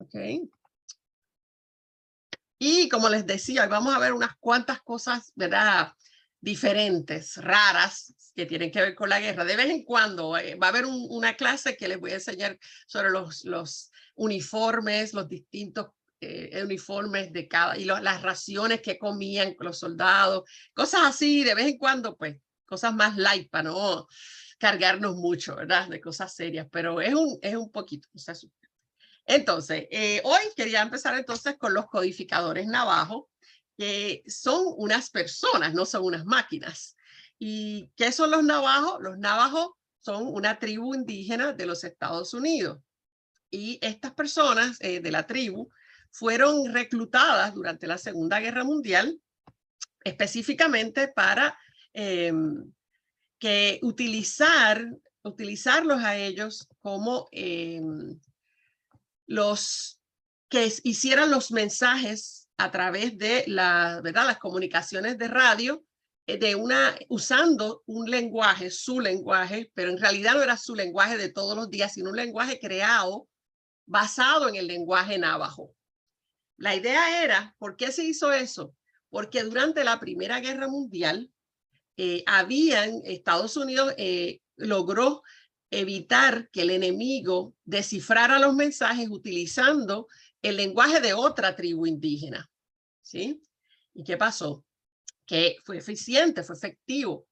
¿ok? Y como les decía, vamos a ver unas cuantas cosas, ¿verdad? Diferentes, raras, que tienen que ver con la guerra. De vez en cuando va a haber una clase que les voy a enseñar sobre los uniformes, los distintos uniformes de cada, y las raciones que comían los soldados, cosas así, de vez en cuando, pues, cosas más light para no cargarnos mucho, ¿verdad? De cosas serias, pero es un poquito, o sea, entonces, hoy quería empezar entonces con los codificadores navajos, que son unas personas, no son unas máquinas. ¿Y qué son los navajos? Los navajos son una tribu indígena de los Estados Unidos. Y estas personas de la tribu fueron reclutadas durante la Segunda Guerra Mundial, específicamente para que utilizarlos a ellos como los que hicieran los mensajes a través de ¿verdad? Las comunicaciones de radio, usando un lenguaje, su lenguaje, pero en realidad no era su lenguaje de todos los días, sino un lenguaje creado basado en el lenguaje navajo. La idea era, ¿por qué se hizo eso? Porque durante la Primera Guerra Mundial, Estados Unidos logró evitar que el enemigo descifrara los mensajes utilizando el lenguaje de otra tribu indígena. ¿Sí? ¿Y qué pasó? Que fue eficiente, fue efectivo.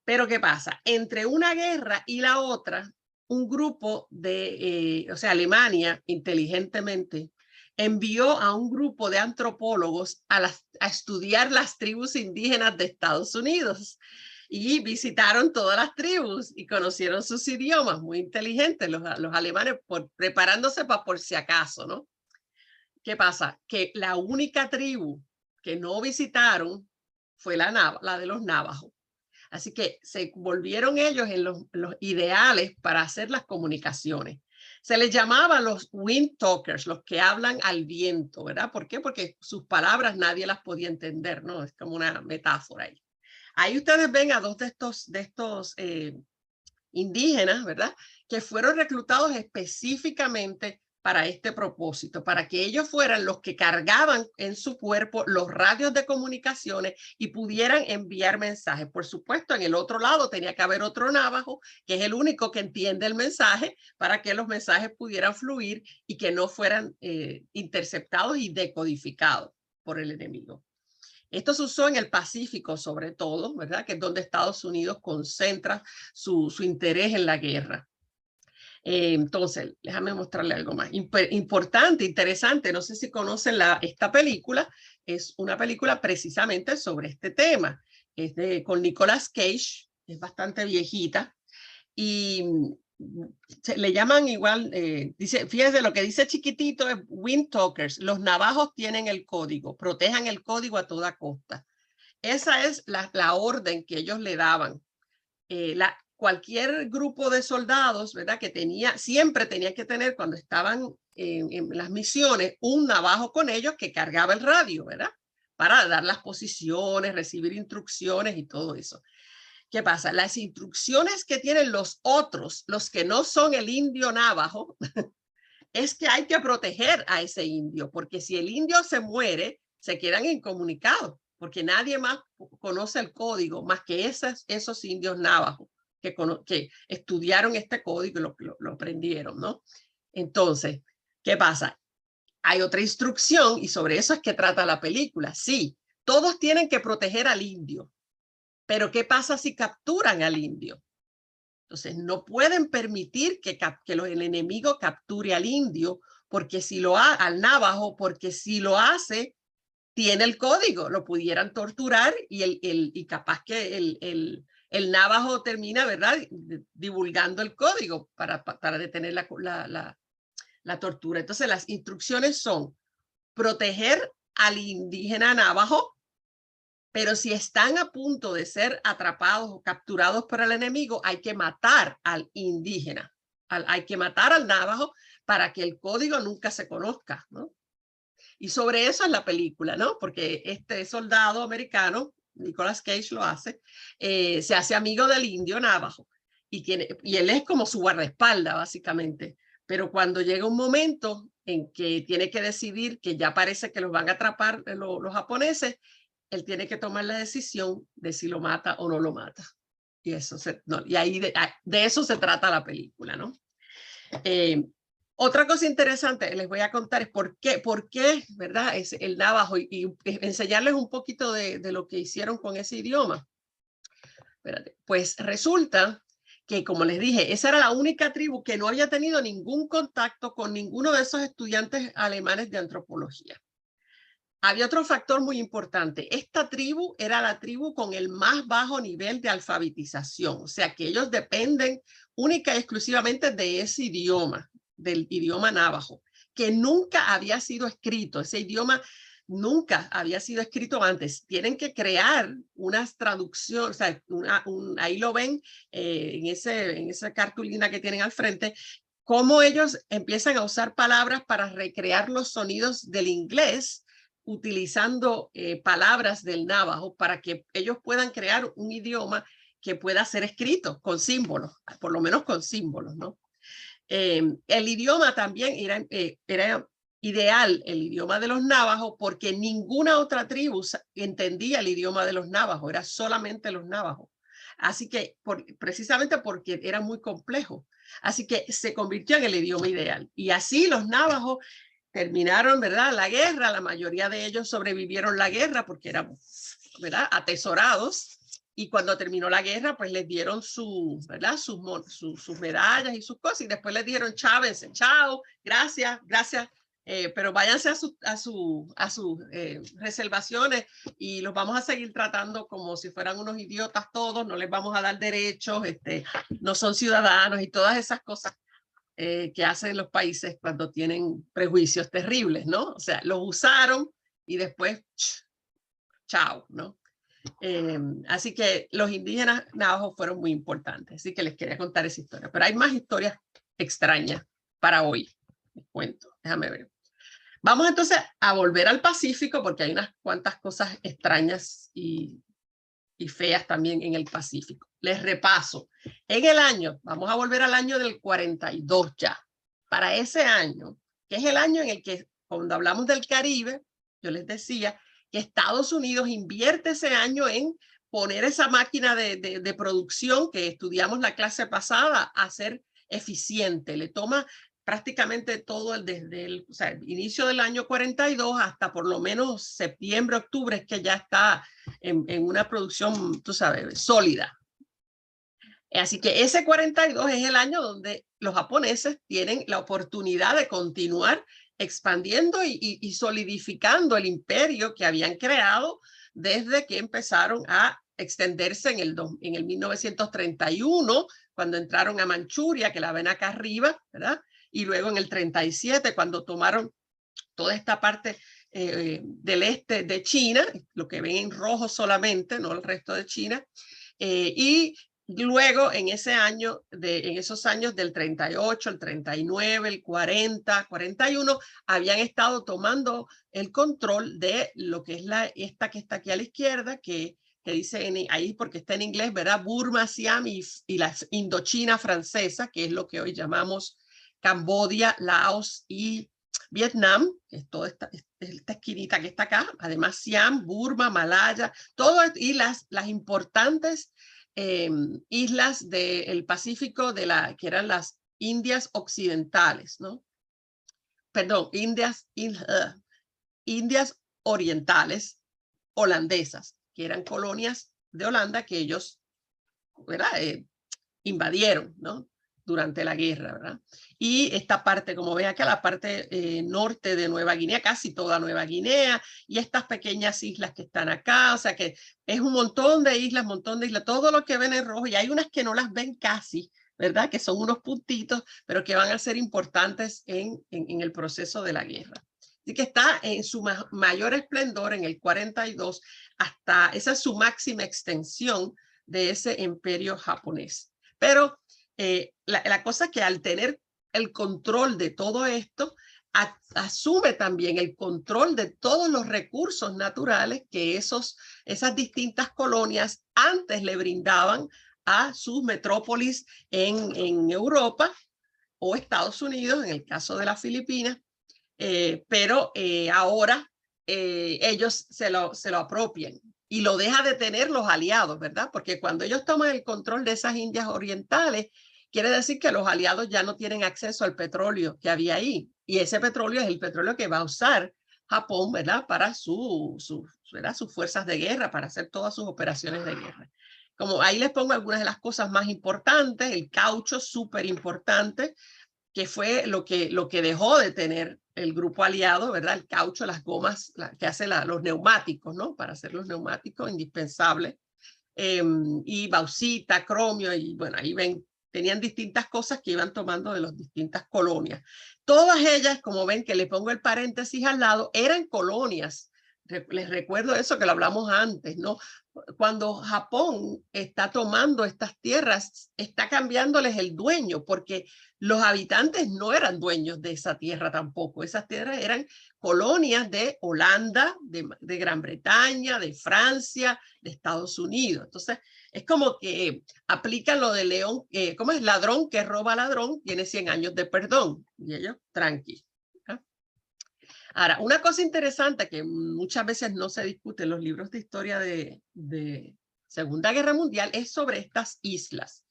Pero ¿qué pasa? Entre una guerra y la otra, un grupo o sea, Alemania, inteligentemente, envió a un grupo de antropólogos a estudiar las tribus indígenas de Estados Unidos y visitaron todas las tribus y conocieron sus idiomas, muy inteligentes los alemanes, preparándose para por si acaso, ¿no? ¿Qué pasa? Que la única tribu que no visitaron fue la de los navajos. Así que se volvieron ellos en los ideales para hacer las comunicaciones. Se les llamaba los wind talkers, los que hablan al viento, ¿verdad? ¿Por qué? Porque sus palabras nadie las podía entender, ¿no? Es como una metáfora ahí. Ahí ustedes ven a dos de estos indígenas, ¿verdad? Que fueron reclutados específicamente para este propósito, para que ellos fueran los que cargaban en su cuerpo los radios de comunicaciones y pudieran enviar mensajes. Por supuesto, en el otro lado tenía que haber otro navajo, que es el único que entiende el mensaje, para que los mensajes pudieran fluir y que no fueran interceptados y decodificados por el enemigo. Esto se usó en el Pacífico sobre todo, ¿verdad? Que es donde Estados Unidos concentra su interés en la guerra. Entonces, déjame mostrarle algo más. Importante, interesante, no sé si conocen esta película, es una película precisamente sobre este tema. Es con Nicolas Cage, es bastante viejita, y le llaman igual, dice, fíjese lo que dice chiquitito es wind talkers, los navajos tienen el código, protejan el código a toda costa. Esa es la orden que ellos le daban. Cualquier grupo de soldados, ¿verdad? Que siempre tenía que tener cuando estaban en las misiones un navajo con ellos que cargaba el radio, ¿verdad? Para dar las posiciones, recibir instrucciones y todo eso. ¿Qué pasa? Las instrucciones que tienen los otros, los que no son el indio navajo, es que hay que proteger a ese indio, porque si el indio se muere, se quedan incomunicados, porque nadie más conoce el código más que esos indios navajos que estudiaron este código y lo aprendieron, ¿no? Entonces, ¿qué pasa? Hay otra instrucción y sobre eso es que trata la película. Sí, todos tienen que proteger al indio, pero ¿qué pasa si capturan al indio? Entonces, no pueden permitir que el enemigo capture al indio, porque al navajo, porque si lo hace, tiene el código, lo pudieran torturar y capaz que el navajo termina, ¿verdad? Divulgando el código para detener la tortura. Entonces, las instrucciones son proteger al indígena navajo, pero si están a punto de ser atrapados o capturados por el enemigo, hay que matar al indígena, hay que matar al navajo para que el código nunca se conozca, ¿no? Y sobre eso es la película, ¿no? Porque este soldado americano, Nicolas Cage lo hace, se hace amigo del indio navajo y él es como su guardaespaldas, básicamente, Pero cuando llega un momento en que tiene que decidir que ya parece que los van a atrapar los japoneses, él tiene que tomar la decisión de si lo mata o no lo mata. Y, y ahí de eso se trata la película, ¿no? Otra cosa interesante les voy a contar es por qué, ¿verdad? Es el navajo y enseñarles un poquito de lo que hicieron con ese idioma. Espérate. Pues resulta que, como les dije, esa era la única tribu que no había tenido ningún contacto con ninguno de esos estudiantes alemanes de antropología. Había otro factor muy importante. Esta tribu era la tribu con el más bajo nivel de alfabetización, o sea que ellos dependen única y exclusivamente de ese idioma, del idioma navajo, que nunca había sido escrito. Ese idioma nunca había sido escrito antes. Tienen que crear unas traducciones, o sea, ahí lo ven en esa cartulina que tienen al frente, cómo ellos empiezan a usar palabras para recrear los sonidos del inglés, utilizando palabras del navajo para que ellos puedan crear un idioma que pueda ser escrito con símbolos, por lo menos con símbolos, ¿no? El idioma también era ideal, el idioma de los navajos, porque ninguna otra tribu entendía el idioma de los navajos, era solamente los navajos. Así que precisamente porque era muy complejo. Así que se convirtió en el idioma ideal. Y así los navajos terminaron, ¿verdad? La guerra, la mayoría de ellos sobrevivieron la guerra porque eran, ¿verdad? Atesorados. Y cuando terminó la guerra, pues les dieron ¿verdad? Sus medallas y sus cosas. Y después les dijeron, chávense, chao, gracias, gracias. Pero váyanse a sus reservaciones y los vamos a seguir tratando como si fueran unos idiotas todos. No les vamos a dar derechos, no son ciudadanos y todas esas cosas que hacen los países cuando tienen prejuicios terribles, ¿no? O sea, los usaron y después, chao, ¿no? Así que los indígenas navajos fueron muy importantes, así que les quería contar esa historia. Pero hay más historias extrañas para hoy. Les cuento, déjame ver. Vamos entonces a volver al Pacífico porque hay unas cuantas cosas extrañas y feas también en el Pacífico. Les repaso. En el año, vamos a volver al año del 42 ya. Para ese año, que es el año en el que, cuando hablamos del Caribe, yo les decía que Estados Unidos invierte ese año en poner esa máquina de producción que estudiamos la clase pasada a ser eficiente. Le toma prácticamente todo desde el inicio del año 42 hasta por lo menos septiembre, octubre, es que ya está en una producción, tú sabes, sólida. Así que ese 42 es el año donde los japoneses tienen la oportunidad de continuar expandiendo y solidificando el imperio que habían creado desde que empezaron a extenderse en el 1931, cuando entraron a Manchuria, que la ven acá arriba, ¿verdad? Y luego en el 37, cuando tomaron toda esta parte del este de China, lo que ven en rojo solamente, no el resto de China, y luego en esos años del 38, el 39, el 40, 41, habían estado tomando el control de lo que es esta que está aquí a la izquierda, que dice ahí porque está en inglés, ¿verdad? Burma, Siam y la Indochina francesa, que es lo que hoy llamamos Camboya, Laos y Vietnam, que es toda esta esquinita que está acá, además Siam, Burma, Malaya, todo, y las importantes islas del Pacífico que eran las Indias Occidentales, ¿no? Perdón, Indias Orientales holandesas, que eran colonias de Holanda que ellos, ¿verdad? Invadieron, ¿no? Durante la guerra, ¿verdad? Y esta parte, como ven acá, la parte norte de Nueva Guinea, casi toda Nueva Guinea, y estas pequeñas islas que están acá, o sea que es un montón de islas, todo lo que ven en rojo, y hay unas que no las ven casi, ¿verdad? Que son unos puntitos, pero que van a ser importantes en el proceso de la guerra. Así que está en su mayor esplendor en el 42, hasta esa es su máxima extensión de ese imperio japonés. Pero la cosa es que al tener el control de todo esto, asume también el control de todos los recursos naturales que esas distintas colonias antes le brindaban a sus metrópolis en Europa, o Estados Unidos, en el caso de las Filipinas, pero ahora ellos se lo apropian y lo deja de tener los aliados, ¿verdad? Porque cuando ellos toman el control de esas Indias orientales, quiere decir que los aliados ya no tienen acceso al petróleo que había ahí. Y ese petróleo es el petróleo que va a usar Japón, ¿verdad? Para ¿verdad? Sus fuerzas de guerra, para hacer todas sus operaciones de guerra. Como ahí les pongo algunas de las cosas más importantes, el caucho, súper importante, que fue lo que dejó de tener el grupo aliado, ¿verdad? El caucho, las gomas que hacen los neumáticos, ¿no? Para hacer los neumáticos, indispensable. Y bauxita, cromio, y bueno, ahí ven, tenían distintas cosas que iban tomando de las distintas colonias. Todas ellas, como ven que le pongo el paréntesis al lado, eran colonias. Les recuerdo eso que lo hablamos antes, ¿no? Cuando Japón está tomando estas tierras, está cambiándoles el dueño, porque los habitantes no eran dueños de esa tierra tampoco. Esas tierras eran colonias de Holanda, de Gran Bretaña, de Francia, de Estados Unidos. Entonces, es como que aplican lo de león, ¿cómo es? Ladrón que roba ladrón, tiene 100 años de perdón. Y ellos, tranqui. Ahora, una cosa interesante que muchas veces no se discute en los libros de historia de Segunda Guerra Mundial es sobre estas islas.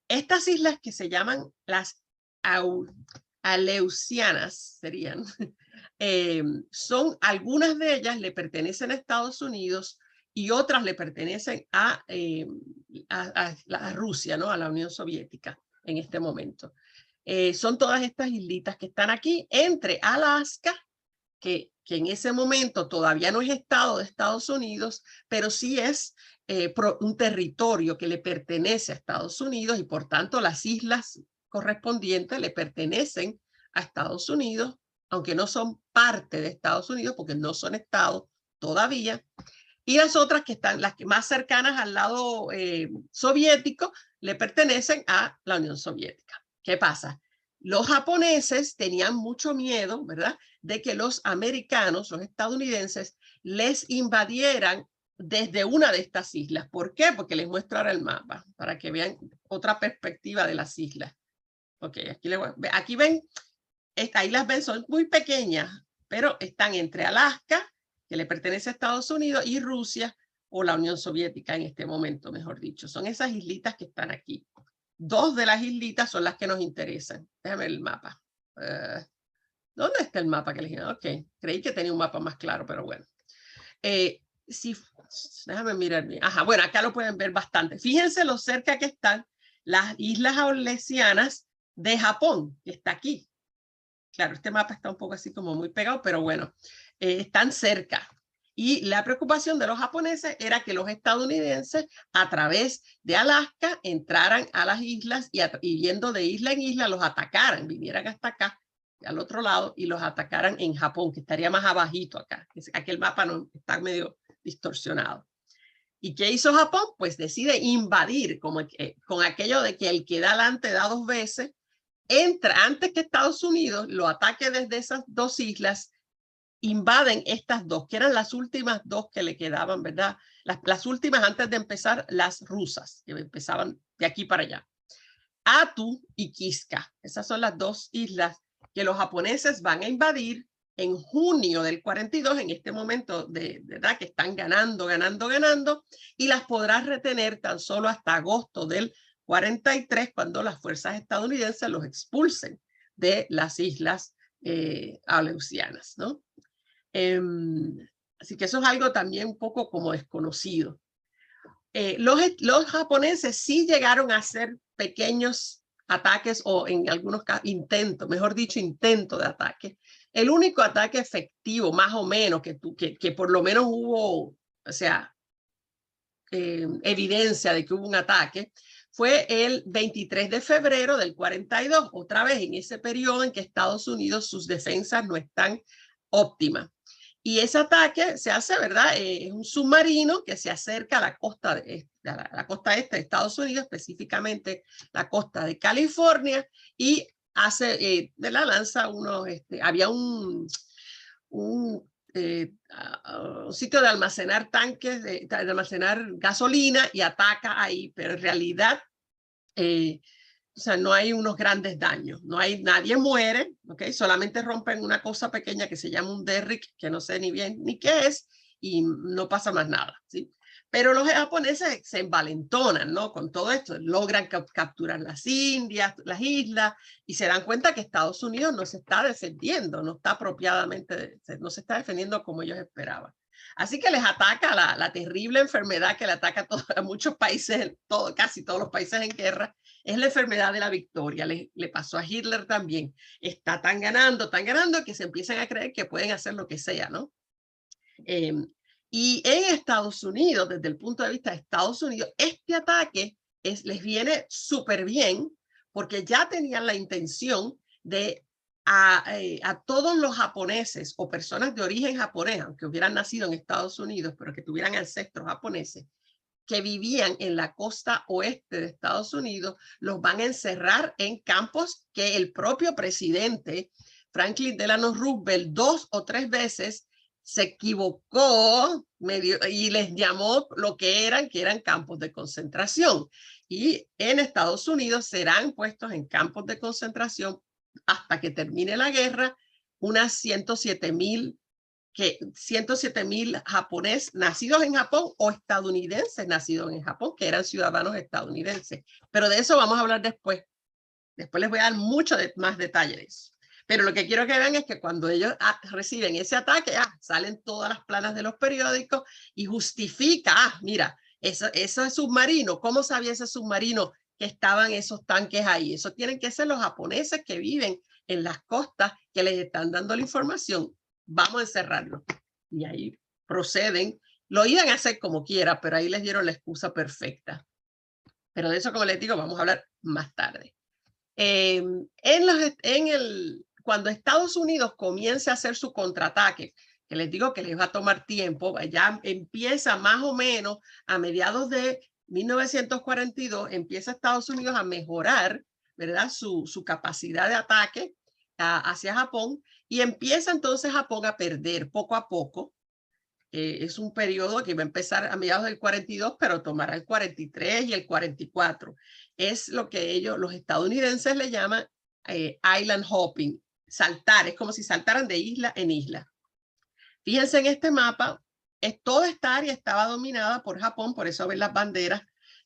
Estas islas que se llaman las Aleutianas, serían, son, algunas de ellas le pertenecen a Estados Unidos y otras le pertenecen a Rusia, ¿no? A la Unión Soviética en este momento. Son todas estas islitas que están aquí entre Alaska, que en ese momento todavía no es estado de Estados Unidos, pero sí es un territorio que le pertenece a Estados Unidos y por tanto las islas correspondientes le pertenecen a Estados Unidos, aunque no son parte de Estados Unidos porque no son estados todavía. Y las otras que están, las que más cercanas al lado soviético, le pertenecen a la Unión Soviética. ¿Qué pasa? Los japoneses tenían mucho miedo, ¿verdad?, de que los americanos, los estadounidenses, les invadieran desde una de estas islas. ¿Por qué? Porque les muestro ahora el mapa, para que vean otra perspectiva de las islas. Ok, aquí ven, ahí las ven, son muy pequeñas, pero están entre Alaska, que le pertenece a Estados Unidos, y Rusia, o la Unión Soviética en este momento, mejor dicho. Son esas islitas que están aquí. Dos de las islitas son las que nos interesan. Déjame ver el mapa. ¿Dónde está el mapa que les dije? Ok, creí que tenía un mapa más claro, pero bueno. Déjame mirar bien. Ajá, bueno, acá lo pueden ver bastante. Fíjense lo cerca que están las islas Aleutianas de Japón, que está aquí. Claro, este mapa está un poco así como muy pegado, pero bueno, están cerca. Y la preocupación de los japoneses era que los estadounidenses, a través de Alaska, entraran a las islas y yendo de isla en isla, los atacaran, vinieran hasta acá, al otro lado, y los atacaran en Japón, que estaría más abajito acá. Aquel mapa no, está medio distorsionado. ¿Y qué hizo Japón? Pues decide invadir, con aquello de que el que da adelante da dos veces, entra antes que Estados Unidos, lo ataque desde esas dos islas, invaden estas dos, que eran las últimas dos que le quedaban, ¿verdad? Las últimas antes de empezar las rusas, que empezaban de aquí para allá. Attu y Kiska, esas son las dos islas que los japoneses van a invadir en junio del 42, en este momento de verdad que están ganando, y las podrás retener tan solo hasta agosto del 43, cuando las fuerzas estadounidenses los expulsen de las islas Aleutianas, ¿no? Así que eso es algo también un poco como desconocido. Los japoneses sí llegaron a hacer pequeños ataques o en algunos casos intentos, mejor dicho, intento de ataque. El único ataque efectivo, más o menos, que por lo menos hubo, o sea, evidencia de que hubo un ataque, fue el 23 de febrero del 42, otra vez en ese periodo en que Estados Unidos sus defensas no están óptimas. Y ese ataque se hace, ¿verdad? Es un submarino que se acerca a la costa, la costa este de Estados Unidos, específicamente la costa de California, y hace, lanza unos, había un sitio de almacenar tanques, de almacenar gasolina, y ataca ahí, pero en realidad o sea, no hay unos grandes daños, nadie muere, ¿ok? Solamente rompen una cosa pequeña que se llama un derrick, que no sé ni bien ni qué es, y no pasa más nada, ¿sí? Pero los japoneses se envalentonan, ¿no? Con todo esto, logran capturar las Indias, las islas, y se dan cuenta que Estados Unidos no se está defendiendo, no está apropiadamente, no se está defendiendo como ellos esperaban. Así que les ataca la terrible enfermedad que le ataca a muchos países, casi todos los países en guerra, es la enfermedad de la victoria. Le pasó a Hitler también. Está tan ganando, que se empiezan a creer que pueden hacer lo que sea, ¿no? Y en Estados Unidos, desde el punto de vista de Estados Unidos, este ataque les viene súper bien porque ya tenían la intención de a todos los japoneses o personas de origen japonés, aunque hubieran nacido en Estados Unidos, pero que tuvieran ancestros japoneses, que vivían en la costa oeste de Estados Unidos, los van a encerrar en campos que el propio presidente Franklin Delano Roosevelt 2 o 3 veces se equivocó y les llamó lo que eran campos de concentración. Y en Estados Unidos serán puestos en campos de concentración hasta que termine la guerra, unas 107,000 japoneses nacidos en Japón o estadounidenses nacidos en Japón, que eran ciudadanos estadounidenses. Pero de eso vamos a hablar después. Después les voy a dar mucho más detalle de eso. Pero lo que quiero que vean es que cuando ellos reciben ese ataque, salen todas las planas de los periódicos y justifica, mira, eso es submarino. ¿Cómo sabía ese submarino que estaban esos tanques ahí? Eso tienen que ser los japoneses que viven en las costas que les están dando la información. Vamos a encerrarlo. Y ahí proceden. Lo iban a hacer como quiera, pero ahí les dieron la excusa perfecta. Pero de eso, como les digo, vamos a hablar más tarde. Cuando Estados Unidos comience a hacer su contraataque, que les digo que les va a tomar tiempo, ya empieza más o menos a mediados de 1942, empieza Estados Unidos a mejorar, ¿verdad? Su capacidad de ataque hacia Japón, y empieza entonces Japón a perder poco a poco. Es un periodo que va a empezar a mediados del 42, pero tomará el 43 y el 44. Es lo que los estadounidenses le llaman island hopping, saltar, es como si saltaran de isla en isla. Fíjense en este mapa, toda esta área estaba dominada por Japón, por eso ven las banderas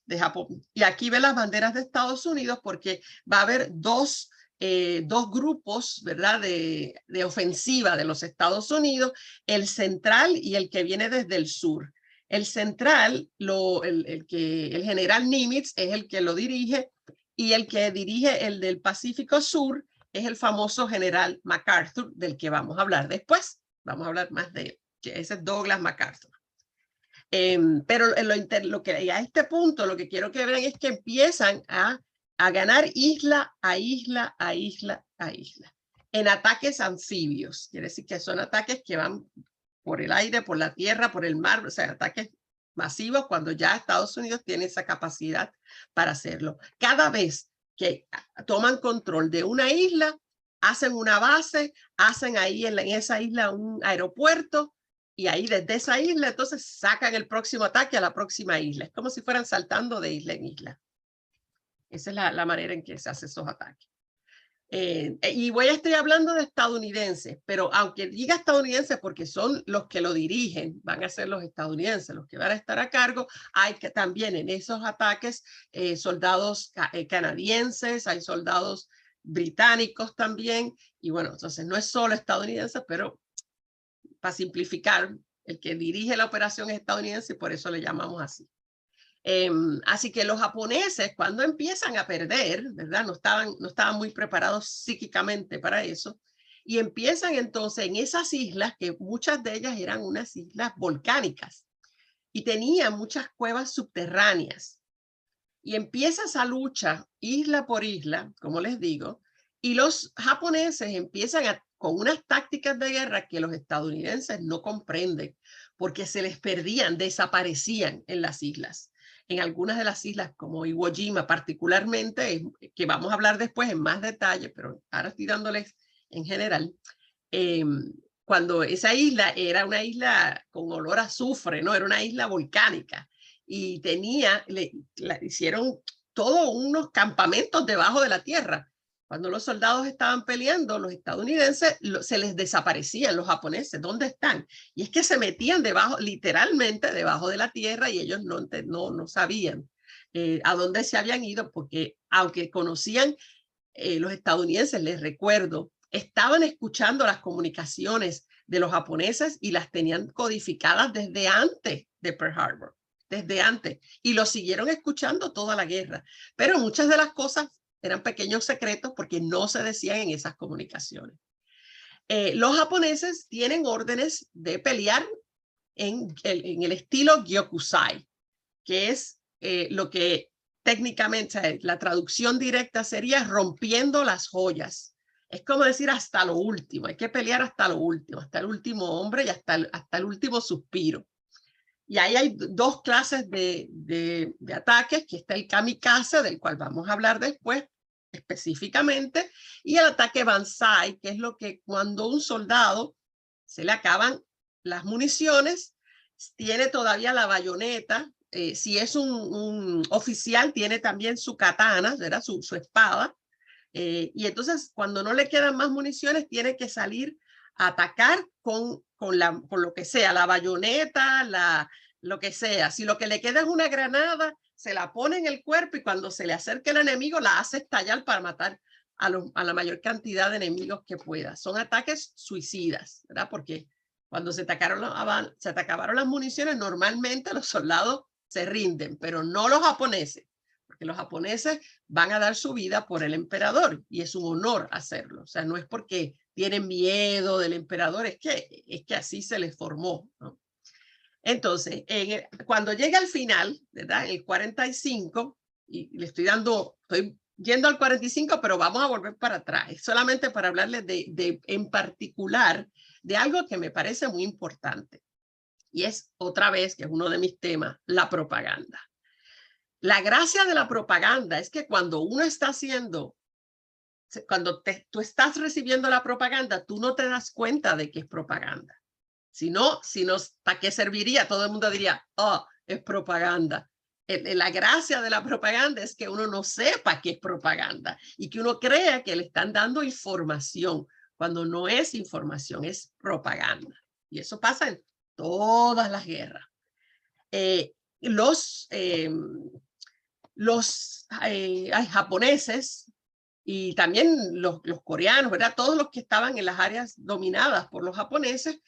de Japón. Y aquí ven las banderas de Estados Unidos porque va a haber dos grupos, ¿verdad? De ofensiva de los Estados Unidos, el central y el que viene desde el sur. El central, el general Nimitz es el que lo dirige, y el que dirige el del Pacífico Sur es el famoso general MacArthur, del que vamos a hablar después. Vamos a hablar más de él, que ese es Douglas MacArthur. Pero a este punto lo que quiero que vean es que empiezan a ganar isla a isla a isla a isla en ataques anfibios. Quiere decir que son ataques que van por el aire, por la tierra, por el mar, o sea, ataques masivos cuando ya Estados Unidos tiene esa capacidad para hacerlo. Cada vez que toman control de una isla, hacen una base, hacen ahí en esa isla un aeropuerto, y ahí desde esa isla entonces sacan el próximo ataque a la próxima isla. Es como si fueran saltando de isla en isla. Esa es la manera en que se hacen esos ataques. Y voy a estar hablando de estadounidenses, pero aunque diga estadounidenses porque son los que lo dirigen, van a ser los estadounidenses los que van a estar a cargo. Hay que también en esos ataques soldados canadienses, hay soldados británicos también, y bueno, entonces no es solo estadounidense, pero para simplificar, el que dirige la operación es estadounidense y por eso le llamamos así. Así que los japoneses, cuando empiezan a perder, ¿verdad? No estaban muy preparados psíquicamente para eso, y empiezan entonces en esas islas, que muchas de ellas eran unas islas volcánicas y tenían muchas cuevas subterráneas, y empieza esa lucha isla por isla, como les digo, y los japoneses empiezan con unas tácticas de guerra que los estadounidenses no comprenden, porque se les perdían, desaparecían en las islas. En algunas de las islas, como Iwo Jima particularmente, que vamos a hablar después en más detalle, pero ahora estoy dándoles en general, cuando esa isla era una isla con olor a azufre, ¿no? Era una isla volcánica, y hicieron todos unos campamentos debajo de la tierra. Cuando los soldados estaban peleando, los estadounidenses se les desaparecían los japoneses. ¿Dónde están? Y es que se metían debajo, literalmente debajo de la tierra, y ellos no sabían a dónde se habían ido, porque aunque conocían los estadounidenses, les recuerdo, estaban escuchando las comunicaciones de los japoneses y las tenían codificadas desde antes de Pearl Harbor, desde antes, y lo siguieron escuchando toda la guerra. Pero muchas de las cosas eran pequeños secretos porque no se decían en esas comunicaciones. Los japoneses tienen órdenes de pelear en el estilo Gyokusai, que es lo que técnicamente la traducción directa sería rompiendo las joyas. Es como decir hasta lo último, hay que pelear hasta lo último, hasta el último hombre y hasta el último suspiro. Y ahí hay dos clases de ataques, que está el kamikaze, del cual vamos a hablar después específicamente, y el ataque banzai, que es lo que cuando un soldado se le acaban las municiones, tiene todavía la bayoneta, si es un oficial, tiene también su katana, ¿verdad? Su espada, y entonces cuando no le quedan más municiones, tiene que salir a atacar con lo que sea, la bayoneta, lo que sea. Si lo que le queda es una granada, se la pone en el cuerpo y cuando se le acerca el enemigo, la hace estallar para matar a la mayor cantidad de enemigos que pueda. Son ataques suicidas, ¿verdad? Porque cuando se acabaron las municiones, normalmente los soldados se rinden, pero no los japoneses, porque los japoneses van a dar su vida por el emperador y es un honor hacerlo. O sea, no es porque tienen miedo del emperador, es que así se les formó, ¿no? Entonces, cuando llega al final, ¿verdad? El 45, y le estoy yendo al 45, pero vamos a volver para atrás, solamente para hablarles en particular de algo que me parece muy importante. Y es otra vez, que es uno de mis temas, la propaganda. La gracia de la propaganda es que cuando uno está haciendo, cuando tú estás recibiendo la propaganda, tú no te das cuenta de que es propaganda. Si no, ¿para qué serviría? Todo el mundo diría, oh, es propaganda. La gracia de la propaganda es que uno no sepa que es propaganda y que uno crea que le están dando información, cuando no es información, es propaganda. Y eso pasa en todas las guerras. Los japoneses y también los coreanos, ¿verdad? Todos los que estaban en las áreas dominadas por los japoneses,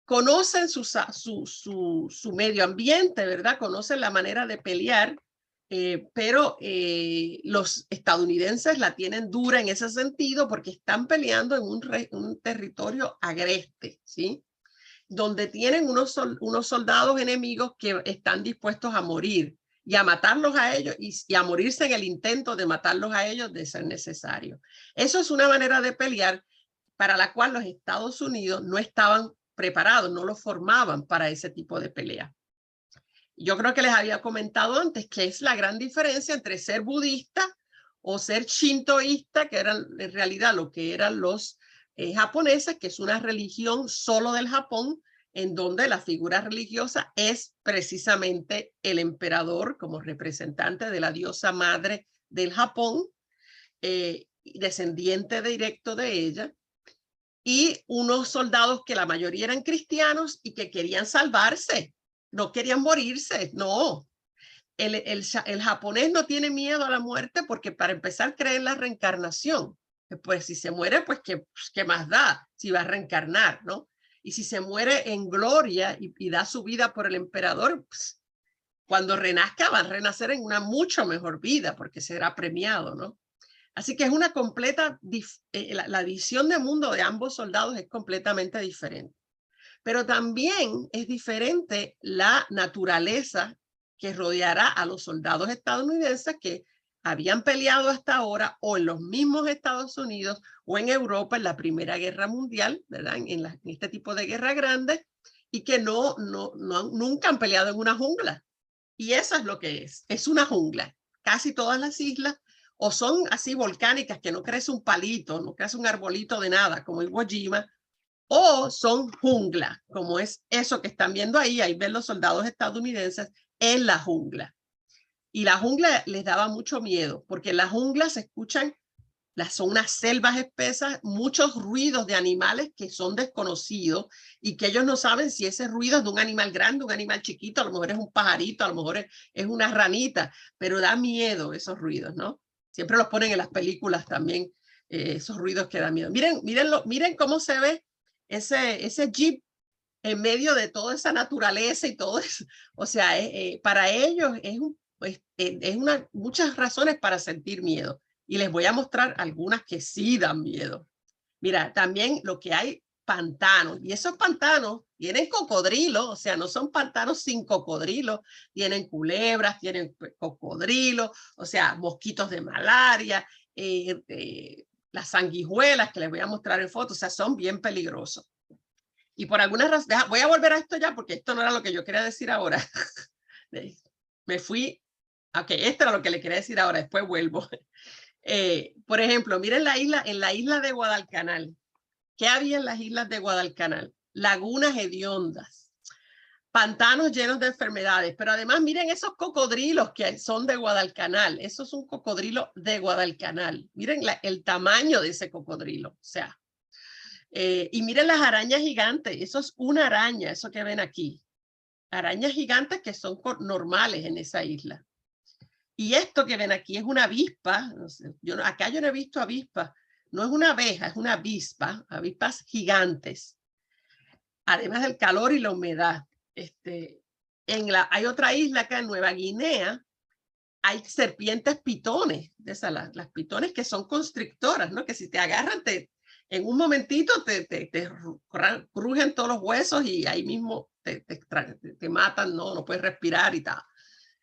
conocen su medio ambiente, ¿verdad? Conocen la manera de pelear, pero los estadounidenses la tienen dura en ese sentido porque están peleando en un territorio agreste, ¿sí? Donde tienen unos soldados enemigos que están dispuestos a morir y a matarlos a ellos y a morirse en el intento de matarlos a ellos de ser necesario. Eso es una manera de pelear para la cual los Estados Unidos no estaban preparados, no lo formaban para ese tipo de pelea. Yo creo que les había comentado antes que es la gran diferencia entre ser budista o ser shintoísta, que eran en realidad lo que eran los japoneses, que es una religión solo del Japón, en donde la figura religiosa es precisamente el emperador como representante de la diosa madre del Japón, descendiente directo de ella, y unos soldados que la mayoría eran cristianos y que querían salvarse, no querían morirse, no. El japonés no tiene miedo a la muerte porque para empezar cree en la reencarnación. Pues si se muere, pues ¿qué más da si va a reencarnar, ¿no? Y si se muere en gloria y da su vida por el emperador, pues, cuando renazca va a renacer en una mucho mejor vida porque será premiado, ¿no? Así que es una completa, la visión de mundo de ambos soldados es completamente diferente. Pero también es diferente la naturaleza que rodeará a los soldados estadounidenses que habían peleado hasta ahora o en los mismos Estados Unidos o en Europa en la Primera Guerra Mundial, ¿verdad? En este tipo de guerra grande, y que nunca han peleado en una jungla. Y eso es lo que es una jungla. Casi todas las islas o son así volcánicas que no crece un palito, no crece un arbolito de nada, como Iwo Jima, o son jungla, como es eso que están viendo ahí ven los soldados estadounidenses en la jungla. Y la jungla les daba mucho miedo, porque en la jungla se escuchan, son unas selvas espesas, muchos ruidos de animales que son desconocidos y que ellos no saben si ese ruido es de un animal grande, un animal chiquito, a lo mejor es un pajarito, a lo mejor es una ranita, pero da miedo esos ruidos, ¿no? Siempre los ponen en las películas también, esos ruidos que dan miedo. Miren cómo se ve ese jeep en medio de toda esa naturaleza y todo eso. O sea, para ellos es muchas razones para sentir miedo. Y les voy a mostrar algunas que sí dan miedo. Mira, también lo que hay pantanos. Y esos pantanos tienen cocodrilos, o sea, no son pantanos sin cocodrilos. Tienen culebras, tienen cocodrilos, o sea, mosquitos de malaria, las sanguijuelas que les voy a mostrar en fotos, o sea, son bien peligrosos. Y por alguna razón, voy a volver a esto ya porque esto no era lo que yo quería decir ahora. Me fui, ok, esto era lo que le quería decir ahora, después vuelvo. Por ejemplo, miren en la isla de Guadalcanal. ¿Qué había en las islas de Guadalcanal? Lagunas hediondas, pantanos llenos de enfermedades, pero además miren esos cocodrilos que son de Guadalcanal. Eso es un cocodrilo de Guadalcanal. Miren el tamaño de ese cocodrilo, o sea. Y miren las arañas gigantes, eso es una araña, eso que ven aquí. Arañas gigantes que son normales en esa isla. Y esto que ven aquí es una avispa. No sé, acá yo no he visto avispas. No es una abeja, es una avispa, avispas gigantes. Además del calor y la humedad. Hay otra isla acá en Nueva Guinea, hay serpientes pitones, las pitones que son constrictoras, ¿no? Que si te agarran, en un momentito te crujen todos los huesos y ahí mismo te matan, no puedes respirar y tal.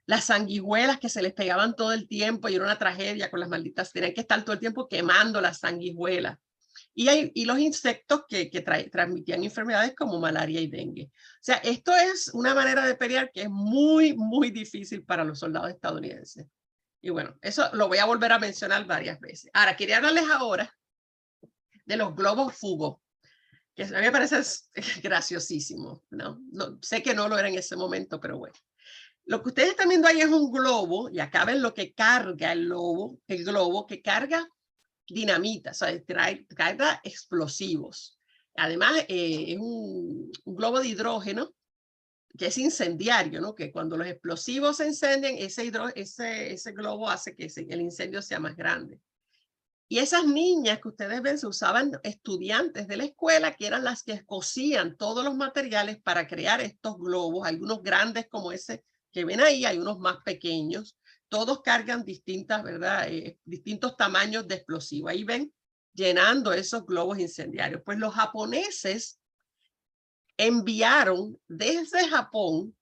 Las sanguijuelas que se les pegaban todo el tiempo y era una tragedia con las malditas, tenían que estar todo el tiempo quemando las sanguijuelas. Y los insectos que transmitían enfermedades como malaria y dengue. O sea, esto es una manera de pelear que es muy, muy difícil para los soldados estadounidenses. Y bueno, eso lo voy a volver a mencionar varias veces. Ahora, quería hablarles ahora de los globos Fugo, que a mí me parece graciosísimo, ¿no? Sé que no lo era en ese momento, pero bueno. Lo que ustedes están viendo ahí es un globo, y acá ven lo que carga el globo que carga dinamita, o sea, carga explosivos. Además, es un globo de hidrógeno que es incendiario, ¿no? Que cuando los explosivos se incendian, ese globo hace que el incendio sea más grande. Y esas niñas que ustedes ven se usaban estudiantes de la escuela que eran las que cosían todos los materiales para crear estos globos, algunos grandes como ese que ven ahí, hay unos más pequeños, todos cargan distintos tamaños de explosivos. Ahí ven llenando esos globos incendiarios. Pues los japoneses enviaron desde Japón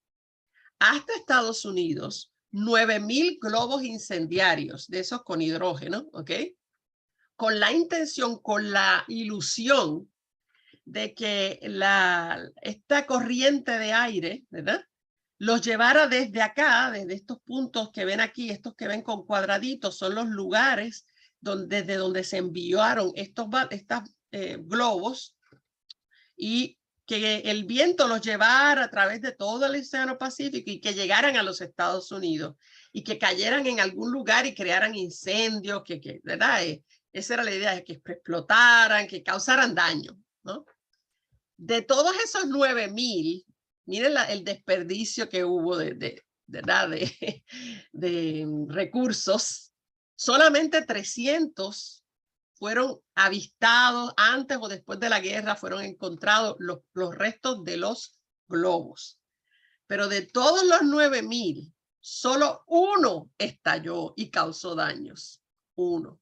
hasta Estados Unidos 9,000 globos incendiarios de esos con hidrógeno, ¿ok? Con la intención, con la ilusión de que esta corriente de aire, ¿verdad?, los llevara desde acá, desde estos puntos que ven aquí, estos que ven con cuadraditos, son los lugares desde donde se enviaron estos globos, y que el viento los llevara a través de todo el Océano Pacífico y que llegaran a los Estados Unidos y que cayeran en algún lugar y crearan incendios, ¿verdad? Esa era la idea, de que explotaran, que causaran daño, ¿no? De todos esos 9,000, miren el desperdicio que hubo de recursos, solamente 300 fueron avistados antes o después de la guerra, fueron encontrados los restos de los globos. Pero de todos los 9,000, solo uno estalló y causó daños. Uno.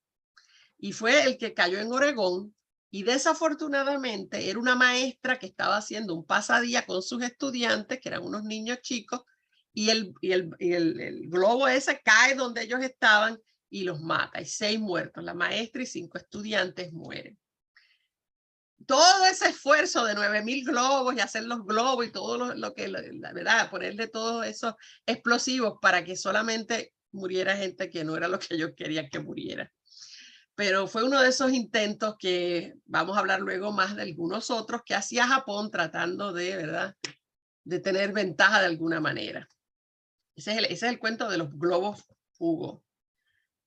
Y fue el que cayó en Oregón, y desafortunadamente era una maestra que estaba haciendo un pasadía con sus estudiantes, que eran unos niños chicos, y el globo ese cae donde ellos estaban y los mata. Hay 6 muertos, la maestra y 5 estudiantes mueren. Todo ese esfuerzo de 9,000 globos y hacer los globos y todo lo que, la verdad, ponerle todos esos explosivos para que solamente muriera gente que no era lo que ellos querían que muriera. Pero fue uno de esos intentos que vamos a hablar luego más de algunos otros que hacía Japón tratando de, ¿verdad?, de tener ventaja de alguna manera. Ese es el cuento de los globos Hugo.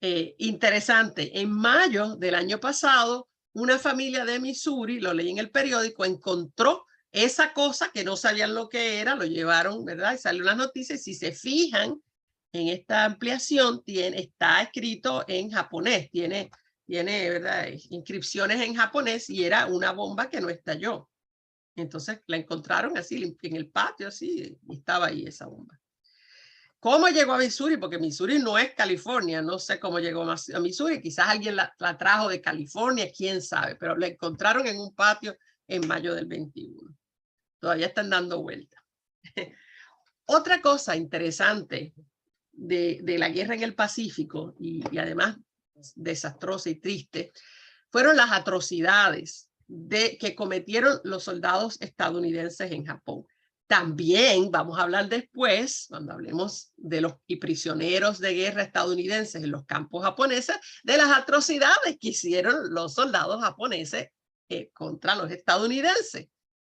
Interesante, en mayo del año pasado, una familia de Missouri, lo leí en el periódico, encontró esa cosa que no sabían lo que era, lo llevaron, ¿verdad? Y salió las noticias. Si se fijan en esta ampliación, está escrito en japonés, tiene, ¿verdad? Inscripciones en japonés, y era una bomba que no estalló. Entonces la encontraron así en el patio, así, y estaba ahí esa bomba. ¿Cómo llegó a Missouri? Porque Missouri no es California, no sé cómo llegó a Missouri, quizás alguien la trajo de California, quién sabe, pero la encontraron en un patio en mayo del 21. Todavía están dando vueltas. Otra cosa interesante de la guerra en el Pacífico, y además desastrosa y triste, fueron las atrocidades que cometieron los soldados estadounidenses en Japón. También vamos a hablar después, cuando hablemos de los prisioneros de guerra estadounidenses en los campos japoneses, de las atrocidades que hicieron los soldados japoneses contra los estadounidenses.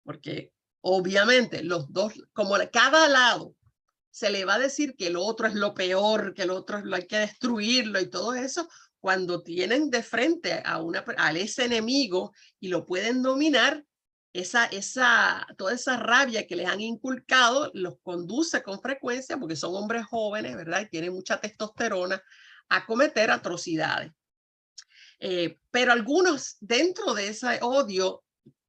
Porque obviamente los dos, como cada lado se le va a decir que el otro es lo peor, que el otro hay que destruirlo y todo eso, cuando tienen de frente a ese enemigo y lo pueden dominar, toda esa rabia que les han inculcado los conduce con frecuencia, porque son hombres jóvenes, ¿verdad? Y tienen mucha testosterona, a cometer atrocidades. Pero algunos dentro de ese odio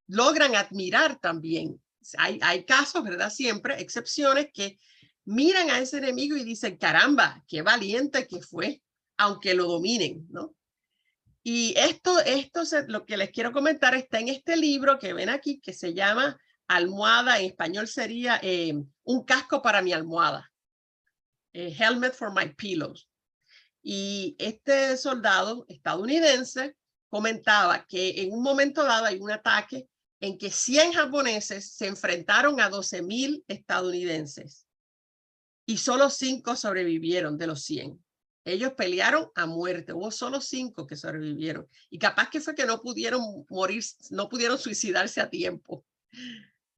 logran admirar también. Hay casos, ¿verdad? Siempre, excepciones que miran a ese enemigo y dicen, caramba, qué valiente que fue, aunque lo dominen, ¿no? Y esto lo que les quiero comentar está en este libro que ven aquí, que se llama Almohada, en español sería Un casco para mi almohada, Helmet for my pillows. Y este soldado estadounidense comentaba que en un momento dado hay un ataque en que 100 japoneses se enfrentaron a 12,000 estadounidenses y solo 5 sobrevivieron de los 100. Ellos pelearon a muerte, hubo solo 5 que sobrevivieron, y capaz que fue que no pudieron morir, no pudieron suicidarse a tiempo.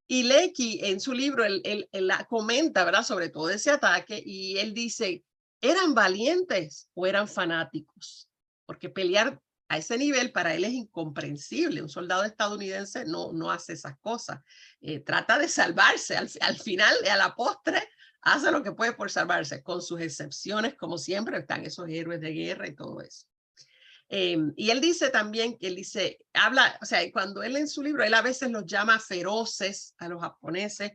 Y Leakey en su libro, él comenta, ¿verdad?, sobre todo ese ataque, y él dice, ¿eran valientes o eran fanáticos? Porque pelear a ese nivel para él es incomprensible. Un soldado estadounidense no hace esas cosas. Trata de salvarse. Al final, a la postre, hace lo que puede por salvarse, con sus excepciones, como siempre, están esos héroes de guerra y todo eso. Y él dice también, habla, o sea, cuando él en su libro, él a veces los llama feroces a los japoneses,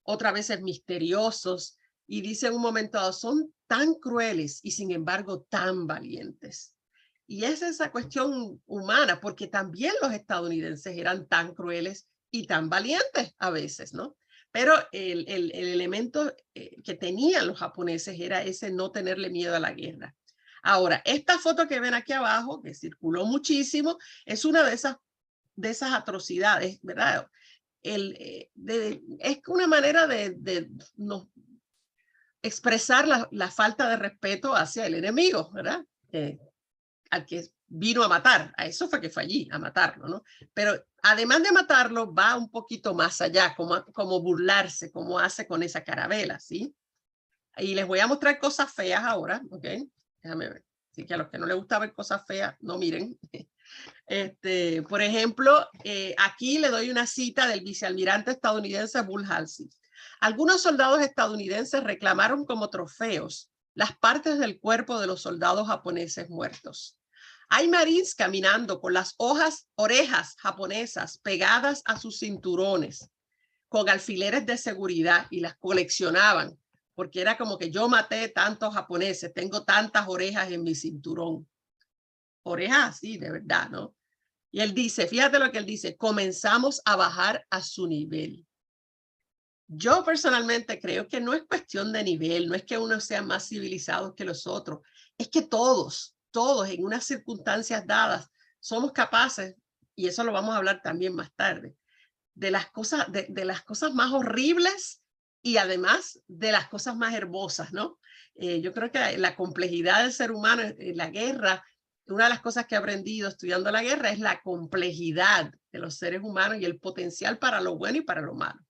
otras veces misteriosos, y dice en un momento dado, son tan crueles y sin embargo tan valientes. Y es esa cuestión humana, porque también los estadounidenses eran tan crueles y tan valientes a veces, ¿no? Pero el elemento que tenían los japoneses era ese no tenerle miedo a la guerra. Ahora, esta foto que ven aquí abajo, que circuló muchísimo, es una de esas atrocidades, ¿verdad? Es una manera de expresar la falta de respeto hacia el enemigo, ¿verdad? Al que vino a matar, a eso fue que fue allí, a matarlo, ¿no? Pero además de matarlo, va un poquito más allá, como burlarse, como hace con esa carabela, ¿sí? Y les voy a mostrar cosas feas ahora, ¿ok? Déjame ver. Así que a los que no les gusta ver cosas feas, no miren. Por ejemplo, aquí le doy una cita del vicealmirante estadounidense Bull Halsey. Algunos soldados estadounidenses reclamaron como trofeos las partes del cuerpo de los soldados japoneses muertos. Hay marines caminando con las orejas japonesas pegadas a sus cinturones con alfileres de seguridad y las coleccionaban, porque era como que yo maté tantos japoneses, tengo tantas orejas en mi cinturón. Orejas así, de verdad, ¿no? Y él dice, fíjate lo que él dice, comenzamos a bajar a su nivel. Yo personalmente creo que no es cuestión de nivel, no es que uno sea más civilizado que los otros, es que todos en unas circunstancias dadas somos capaces, y eso lo vamos a hablar también más tarde, de las cosas más horribles y además de las cosas más hermosas, ¿no? Yo creo que la complejidad del ser humano en la guerra, una de las cosas que he aprendido estudiando la guerra es la complejidad de los seres humanos y el potencial para lo bueno y para lo malo.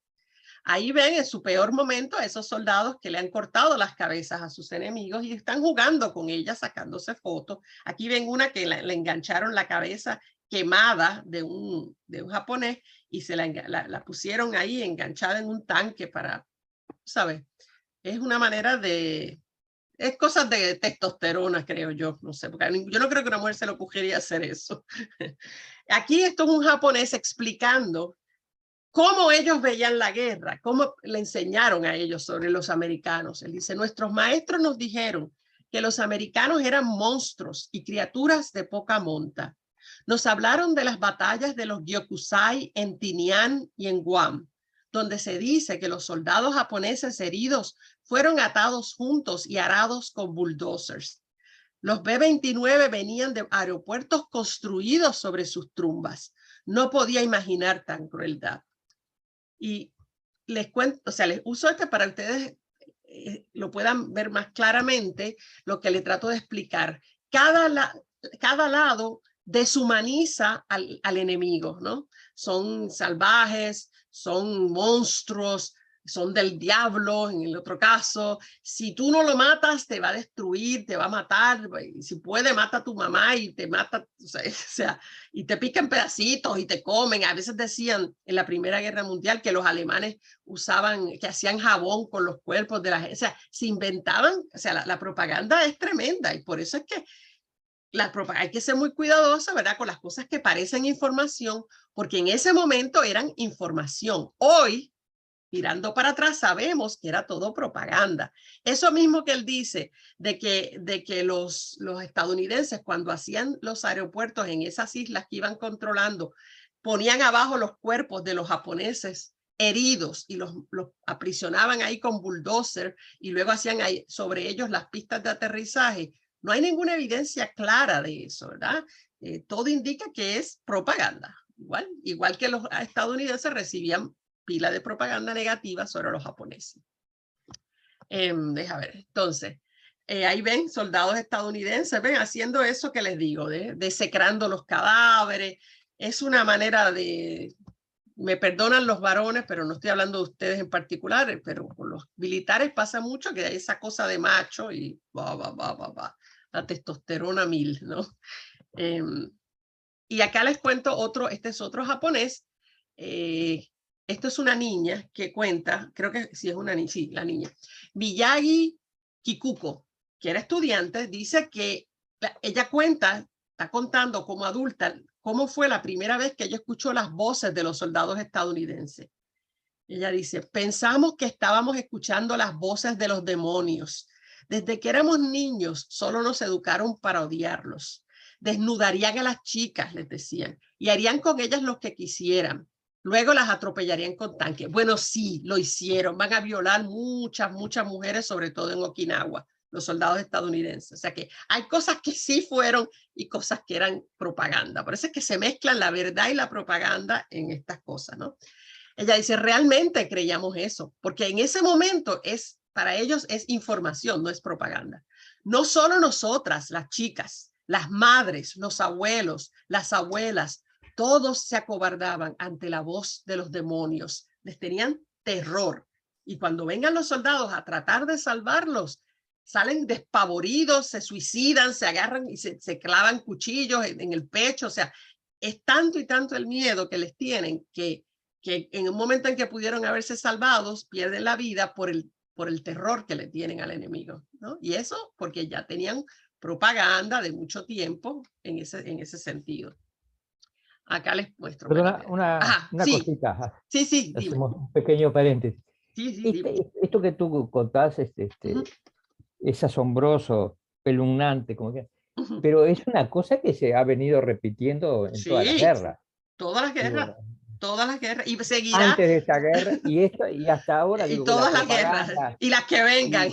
Ahí ven en su peor momento a esos soldados que le han cortado las cabezas a sus enemigos y están jugando con ellas, sacándose fotos. Aquí ven una que le engancharon la cabeza quemada de un japonés y se la pusieron ahí enganchada en un tanque para, ¿sabes? Es una manera de... Es cosas de testosterona, creo yo. No sé, porque yo no creo que una mujer se le ocurriría hacer eso. Aquí esto es un japonés explicando cómo ellos veían la guerra, cómo le enseñaron a ellos sobre los americanos. Él dice, nuestros maestros nos dijeron que los americanos eran monstruos y criaturas de poca monta. Nos hablaron de las batallas de los Gyokusai en Tinian y en Guam, donde se dice que los soldados japoneses heridos fueron atados juntos y arados con bulldozers. Los B-29 venían de aeropuertos construidos sobre sus tumbas. No podía imaginar tan crueldad. Y les cuento, o sea, les uso este para que ustedes lo puedan ver más claramente, lo que le trato de explicar. Cada lado deshumaniza al enemigo, ¿no? Son salvajes, son monstruos, son del diablo, en el otro caso. Si tú no lo matas, te va a destruir, te va a matar. Si puede, mata a tu mamá y te mata, o sea, y te pican pedacitos y te comen. A veces decían en la Primera Guerra Mundial que los alemanes usaban, que hacían jabón con los cuerpos de la gente. O sea, se inventaban, o sea, la propaganda es tremenda y por eso es que hay que ser muy cuidadosa, ¿verdad? Con las cosas que parecen información, porque en ese momento eran información. Hoy, mirando para atrás, sabemos que era todo propaganda. Eso mismo que él dice de que los estadounidenses, cuando hacían los aeropuertos en esas islas que iban controlando, ponían abajo los cuerpos de los japoneses heridos y los aprisionaban ahí con bulldozer y luego hacían ahí sobre ellos las pistas de aterrizaje. No hay ninguna evidencia clara de eso, ¿verdad? Todo indica que es propaganda. Igual que los estadounidenses recibían pila de propaganda negativa sobre los japoneses. Deja ver, entonces, ahí ven soldados estadounidenses, ven haciendo eso que les digo, desecrando los cadáveres. Es una manera de, me perdonan los varones, pero no estoy hablando de ustedes en particular, pero con los militares pasa mucho que hay esa cosa de macho y la testosterona 1000, ¿no? Y acá les cuento otro, este es otro japonés. Esto es una niña que cuenta, creo que sí es una niña, sí, la niña. Miyagi Kikuko, que era estudiante, dice que ella cuenta, está contando como adulta, cómo fue la primera vez que ella escuchó las voces de los soldados estadounidenses. Ella dice, pensamos que estábamos escuchando las voces de los demonios. Desde que éramos niños, solo nos educaron para odiarlos. Desnudarían a las chicas, les decían, y harían con ellas lo que quisieran. Luego las atropellarían con tanques. Bueno, sí, lo hicieron. Van a violar muchas mujeres, sobre todo en Okinawa, los soldados estadounidenses. O sea que hay cosas que sí fueron y cosas que eran propaganda. Por eso es que se mezclan la verdad y la propaganda en estas cosas, ¿no? Ella dice, realmente creíamos eso, porque en ese momento para ellos es información, no es propaganda. No solo nosotras, las chicas, las madres, los abuelos, las abuelas, todos se acobardaban ante la voz de los demonios. Les tenían terror. Y cuando vengan los soldados a tratar de salvarlos, salen despavoridos, se suicidan, se agarran y se clavan cuchillos en el pecho. O sea, es tanto y tanto el miedo que les tienen que en un momento en que pudieron haberse salvados, pierden la vida por el terror que le tienen al enemigo, ¿no? Y eso porque ya tenían propaganda de mucho tiempo en ese sentido. Acá les muestro. Perdona, una sí, cosita. sí, dime. Hacemos un pequeño paréntesis. Sí, dime. Esto que tú contás es asombroso, peluznante, como que, pero es una cosa que se ha venido repitiendo en todas las guerras. Todas las guerras. Digo, todas las guerras, y seguirá. Antes de esta guerra, y hasta ahora, y digo, todas las guerras, y las que vengan.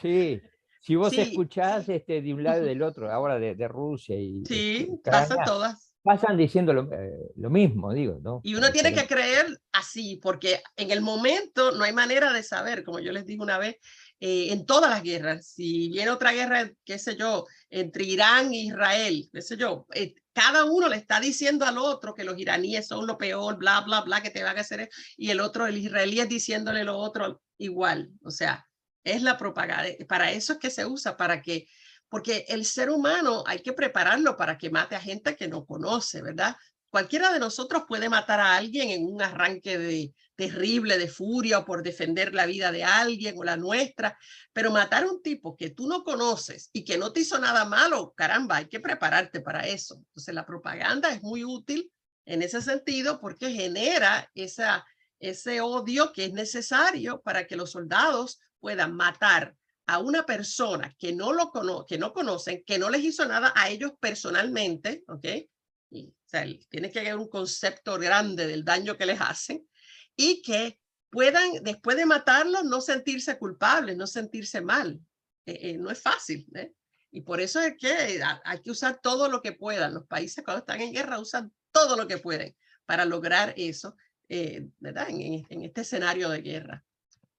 Sí, si vos Sí. escuchás de un lado y del otro, ahora de Rusia y sí, Ucrania, pasan todas. pasan diciendo lo mismo, digo, ¿no? Y uno tiene que creer así, porque en el momento no hay manera de saber, como yo les dije una vez, en todas las guerras. Si viene otra guerra, qué sé yo, entre Irán e Israel, qué sé yo, cada uno le está diciendo al otro que los iraníes son lo peor, bla, bla, bla, que te van a hacer, y el otro, el israelí, es diciéndole lo otro igual. O sea, es la propaganda. Para eso es que se usa, porque el ser humano hay que prepararlo para que mate a gente que no conoce, ¿verdad? Cualquiera de nosotros puede matar a alguien en un arranque terrible de furia o por defender la vida de alguien o la nuestra, pero matar a un tipo que tú no conoces y que no te hizo nada malo, caramba, hay que prepararte para eso. Entonces la propaganda es muy útil en ese sentido porque genera ese odio que es necesario para que los soldados puedan matar a una persona que no conocen, que no les hizo nada a ellos personalmente, ¿ok? Y, o sea, tiene que haber un concepto grande del daño que les hacen y que puedan, después de matarlos, no sentirse culpables, no sentirse mal. No es fácil, ¿eh? Y por eso es que hay que usar todo lo que puedan. Los países cuando están en guerra usan todo lo que pueden para lograr eso, ¿verdad? En este escenario de guerra.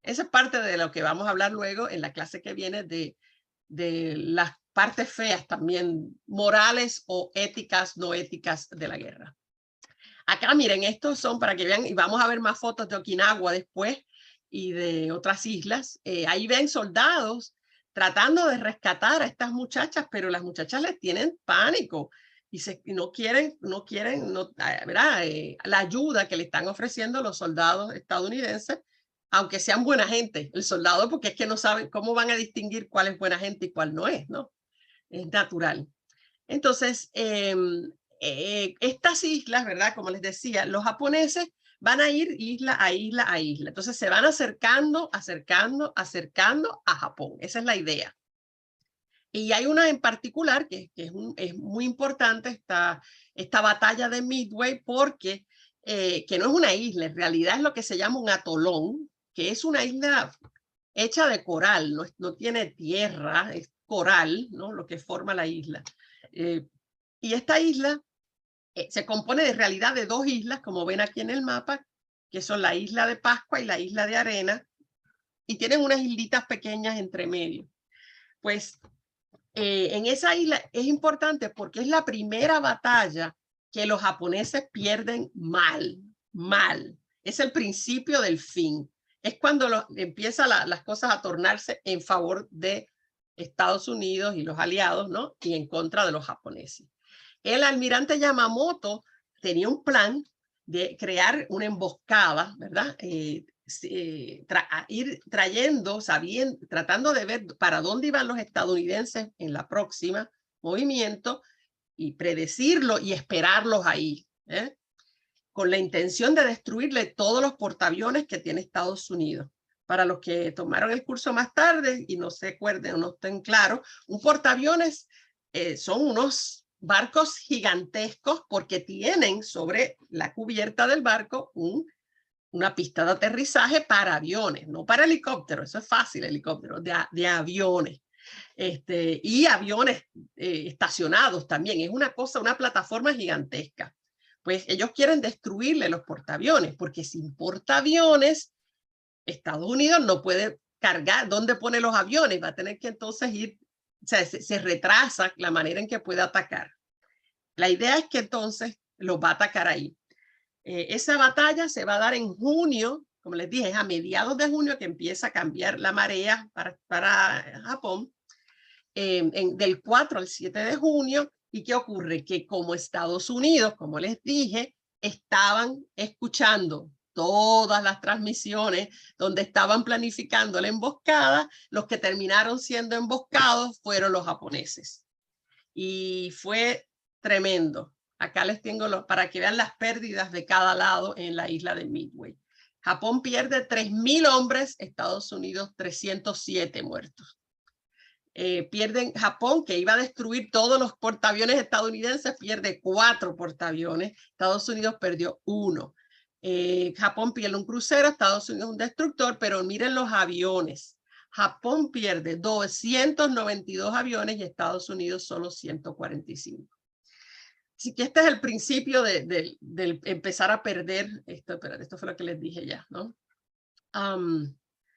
Esa es parte de lo que vamos a hablar luego en la clase que viene de las partes feas también, morales o éticas, no éticas de la guerra. Acá miren, estos son para que vean, y vamos a ver más fotos de Okinawa después y de otras islas. Ahí ven soldados tratando de rescatar a estas muchachas, pero las muchachas les tienen pánico y no quieren, ¿verdad? La ayuda que le están ofreciendo los soldados estadounidenses, aunque sean buena gente. El soldado, porque es que no saben cómo van a distinguir cuál es buena gente y cuál no es, ¿no? Es natural. Entonces, estas islas, ¿verdad? Como les decía, los japoneses van a ir isla a isla a isla. Entonces se van acercando a Japón. Esa es la idea. Y hay una en particular que es muy importante, esta batalla de Midway, porque que no es una isla, en realidad es lo que se llama un atolón, que es una isla hecha de coral, no tiene tierra, es coral, ¿no? Lo que forma la isla. Y esta isla se compone de realidad de dos islas, como ven aquí en el mapa, que son la isla de Pascua y la isla de Arena, y tienen unas islitas pequeñas entre medio. Pues en esa isla es importante porque es la primera batalla que los japoneses pierden mal. Es el principio del fin. Es cuando empiezan las cosas a tornarse en favor de Estados Unidos y los aliados, ¿no? Y en contra de los japoneses. El almirante Yamamoto tenía un plan de crear una emboscada, ¿verdad? Ir trayendo, tratando de ver para dónde iban los estadounidenses en la próxima movimiento y predecirlo y esperarlos ahí, ¿eh? Con la intención de destruirle todos los portaaviones que tiene Estados Unidos. Para los que tomaron el curso más tarde y no se acuerden o no estén claros, un portaaviones son unos barcos gigantescos porque tienen sobre la cubierta del barco una pista de aterrizaje para aviones, no para helicópteros, eso es fácil, helicópteros, de aviones. Y aviones estacionados también, es una plataforma gigantesca. Pues ellos quieren destruirle los portaaviones, porque sin portaaviones, Estados Unidos no puede cargar, ¿dónde pone los aviones? Va a tener que entonces ir, o sea, se retrasa la manera en que puede atacar. La idea es que entonces los va a atacar ahí. Esa batalla se va a dar en junio, como les dije, es a mediados de junio que empieza a cambiar la marea para Japón, del 4 al 7 de junio. ¿Y qué ocurre? Que como Estados Unidos, como les dije, estaban escuchando todas las transmisiones donde estaban planificando la emboscada, los que terminaron siendo emboscados fueron los japoneses. Y fue tremendo. Acá les tengo para que vean las pérdidas de cada lado en la isla de Midway. Japón pierde 3.000 hombres, Estados Unidos 307 muertos. Pierden Japón, que iba a destruir todos los portaaviones estadounidenses, pierde 4 portaaviones, Estados Unidos perdió 1. Japón pierde un crucero, Estados Unidos un destructor, pero miren los aviones. Japón pierde 292 aviones y Estados Unidos solo 145. Así que este es el principio de empezar a perder esto. Espera, esto fue lo que les dije ya, ¿no?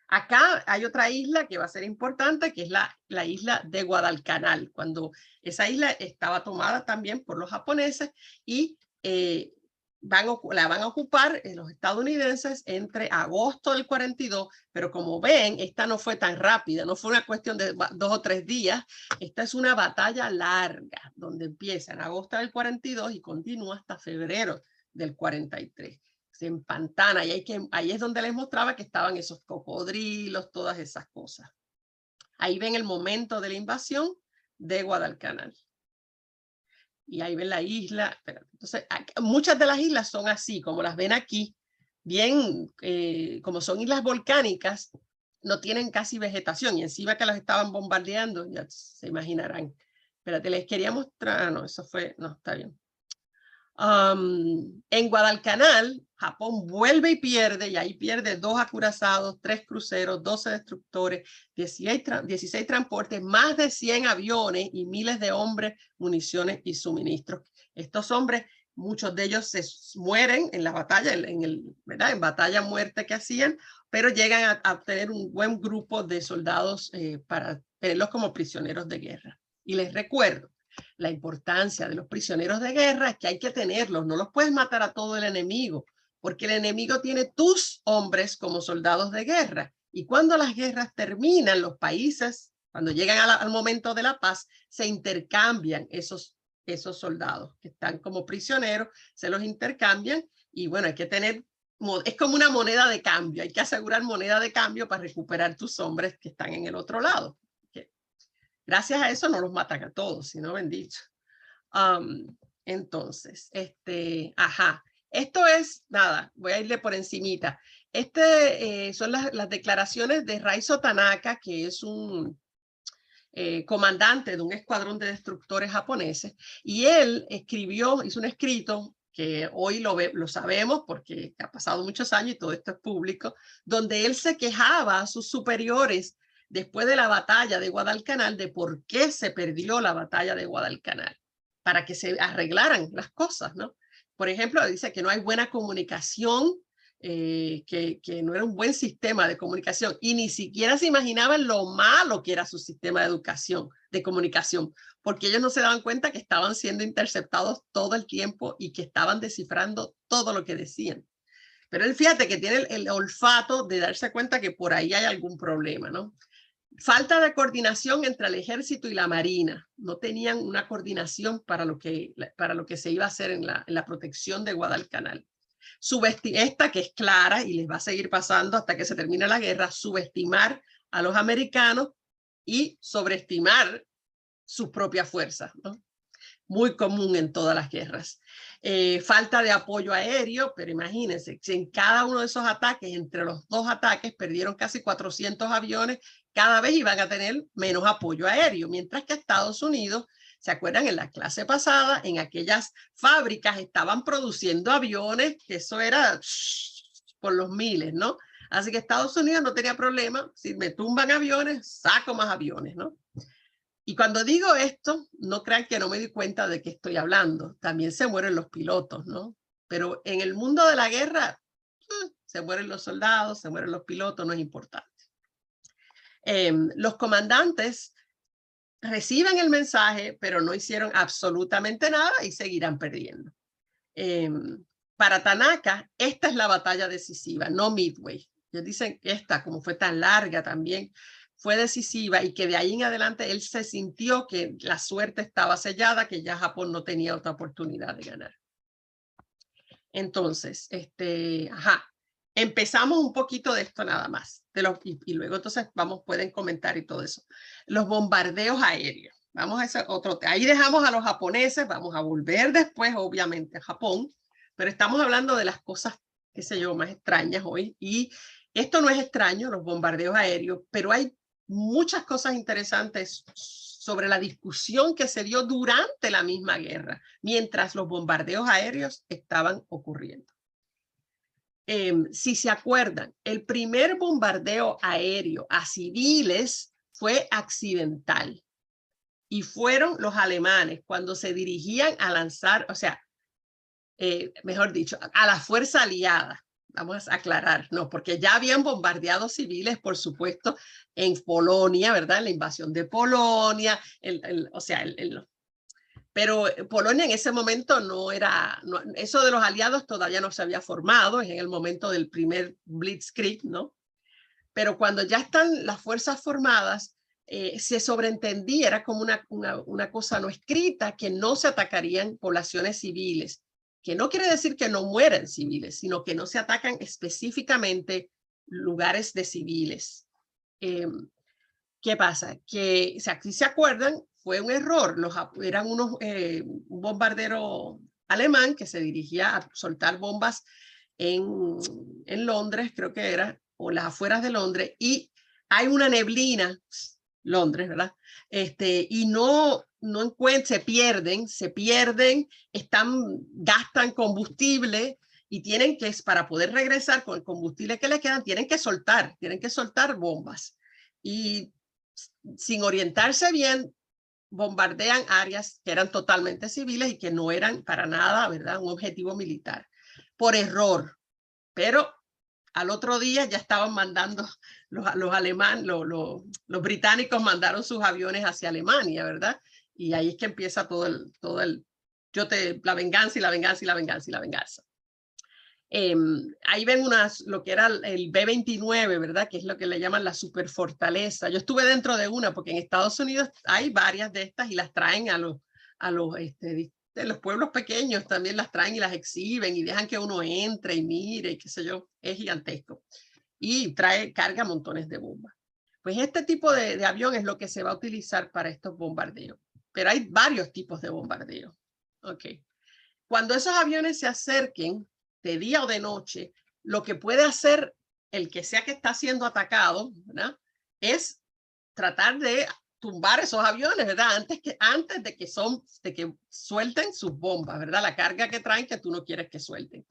Acá hay otra isla que va a ser importante, que es la isla de Guadalcanal, cuando esa isla estaba tomada también por los japoneses y la van a ocupar los estadounidenses entre agosto del 42, pero como ven, esta no fue tan rápida, no fue una cuestión de 2 o 3 días, esta es una batalla larga, donde empieza en agosto del 42 y continúa hasta febrero del 43. Se empantana y ahí es donde les mostraba que estaban esos cocodrilos, todas esas cosas. Ahí ven el momento de la invasión de Guadalcanal. Y ahí ven la isla. Entonces, muchas de las islas son así, como las ven aquí, bien, como son islas volcánicas, no tienen casi vegetación y encima que las estaban bombardeando, ya se imaginarán. Espérate, les quería mostrar, no, eso fue, no, está bien. En Guadalcanal, Japón vuelve y pierde, y ahí pierde 2 acorazados, 3 cruceros, 12 destructores, 16 transportes, más de 100 aviones y miles de hombres, municiones y suministros. Estos hombres, muchos de ellos se mueren en la batalla, ¿verdad? En batalla muerte que hacían, pero llegan a tener un buen grupo de soldados para tenerlos como prisioneros de guerra. Y les recuerdo, la importancia de los prisioneros de guerra es que hay que tenerlos, no los puedes matar a todo el enemigo, porque el enemigo tiene tus hombres como soldados de guerra. Y cuando las guerras terminan, los países, cuando llegan al momento de la paz, se intercambian esos soldados que están como prisioneros, se los intercambian y bueno, hay que tener, es como una moneda de cambio, hay que asegurar moneda de cambio para recuperar tus hombres que están en el otro lado. Gracias a eso no los matan a todos, sino bendito. Entonces, esto es, nada, voy a irle por encimita. Son las declaraciones de Raizo Tanaka, que es un comandante de un escuadrón de destructores japoneses, y él hizo un escrito que hoy lo sabemos porque ha pasado muchos años y todo esto es público, donde él se quejaba a sus superiores después de la batalla de Guadalcanal de por qué se perdió la batalla de Guadalcanal, para que se arreglaran las cosas, ¿no? Por ejemplo, dice que no hay buena comunicación, que no era un buen sistema de comunicación y ni siquiera se imaginaban lo malo que era su sistema de comunicación, porque ellos no se daban cuenta que estaban siendo interceptados todo el tiempo y que estaban descifrando todo lo que decían. Pero él, fíjate que tiene el olfato de darse cuenta que por ahí hay algún problema, ¿no? Falta de coordinación entre el ejército y la marina. No tenían una coordinación para lo que se iba a hacer en la protección de Guadalcanal. Esta que es clara y les va a seguir pasando hasta que se termine la guerra, subestimar a los americanos y sobreestimar sus propias fuerzas, ¿no? Muy común en todas las guerras. Falta de apoyo aéreo, pero imagínense, si en cada uno de esos ataques, entre los 2 ataques, perdieron casi 400 aviones, cada vez iban a tener menos apoyo aéreo, mientras que Estados Unidos, ¿se acuerdan? En la clase pasada, en aquellas fábricas estaban produciendo aviones, que eso era por los miles, ¿no? Así que Estados Unidos no tenía problema, si me tumban aviones, saco más aviones, ¿no? Y cuando digo esto, no crean que no me di cuenta de qué estoy hablando. También se mueren los pilotos, ¿no? Pero en el mundo de la guerra, se mueren los soldados, se mueren los pilotos, no es importante. Los comandantes reciben el mensaje, pero no hicieron absolutamente nada y seguirán perdiendo. Para Tanaka, esta es la batalla decisiva, no Midway. Ellos dicen que esta, como fue tan larga también, fue decisiva y que de ahí en adelante él se sintió que la suerte estaba sellada, que ya Japón no tenía otra oportunidad de ganar. Entonces, empezamos un poquito de esto nada más, y luego entonces pueden comentar y todo eso. Los bombardeos aéreos. Vamos a ese otro, ahí dejamos a los japoneses, vamos a volver después obviamente a Japón, pero estamos hablando de las cosas, qué sé yo, más extrañas hoy, y esto no es extraño, los bombardeos aéreos, pero hay muchas cosas interesantes sobre la discusión que se dio durante la misma guerra, mientras los bombardeos aéreos estaban ocurriendo. Si se acuerdan, el primer bombardeo aéreo a civiles fue accidental y fueron los alemanes cuando se dirigían a lanzar, o sea, mejor dicho, a la fuerza aliada, vamos a aclarar, no, porque ya habían bombardeado civiles, por supuesto, en Polonia, ¿verdad? La invasión de Polonia, pero Polonia en ese momento no era, eso de los aliados todavía no se había formado, es en el momento del primer Blitzkrieg, ¿no? Pero cuando ya están las fuerzas formadas, se sobreentendía, era como una cosa no escrita, que no se atacarían poblaciones civiles, que no quiere decir que no mueran civiles, sino que no se atacan específicamente lugares de civiles. ¿Qué pasa? Que, si se acuerdan, fue un error. Eran un bombardero alemán que se dirigía a soltar bombas en Londres, creo que era, o las afueras de Londres, y hay una neblina, Londres, ¿verdad? Y no se pierden, gastan combustible y tienen que, para poder regresar con el combustible que les quedan, tienen que soltar bombas. Y sin orientarse bien, bombardean áreas que eran totalmente civiles y que no eran para nada, ¿verdad?, un objetivo militar, por error. Pero al otro día ya estaban mandando los alemanes, los británicos mandaron sus aviones hacia Alemania, ¿verdad? Y ahí es que empieza la venganza y la venganza y la venganza y la venganza. Ahí ven lo que era el B-29, ¿verdad? Que es lo que le llaman la superfortaleza. Yo estuve dentro de una, porque en Estados Unidos hay varias de estas y las traen de los pueblos pequeños, también las traen y las exhiben y dejan que uno entre y mire y qué sé yo, es gigantesco. Y carga montones de bombas. Pues este tipo de avión es lo que se va a utilizar para estos bombardeos. Pero hay varios tipos de bombardeos. Okay. Cuando esos aviones se acerquen, de día o de noche, lo que puede hacer el que sea que está siendo atacado, ¿verdad?, es tratar de tumbar esos aviones, ¿verdad? Antes de que suelten sus bombas, ¿verdad? La carga que traen que tú no quieres que suelten.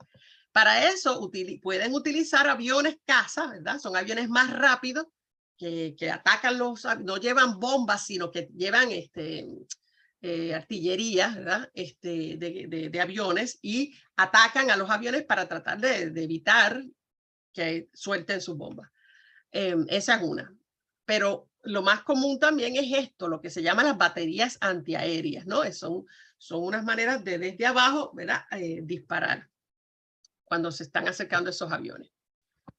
Para eso pueden utilizar aviones caza, ¿verdad? Son aviones más rápidos que atacan no llevan bombas, sino que llevan artillería, ¿verdad? De aviones, y atacan a los aviones para tratar de evitar que suelten sus bombas. Esa es una. Pero lo más común también es esto, lo que se llama las baterías antiaéreas, ¿no? Son unas maneras de desde abajo, ¿verdad?, disparar cuando se están acercando esos aviones.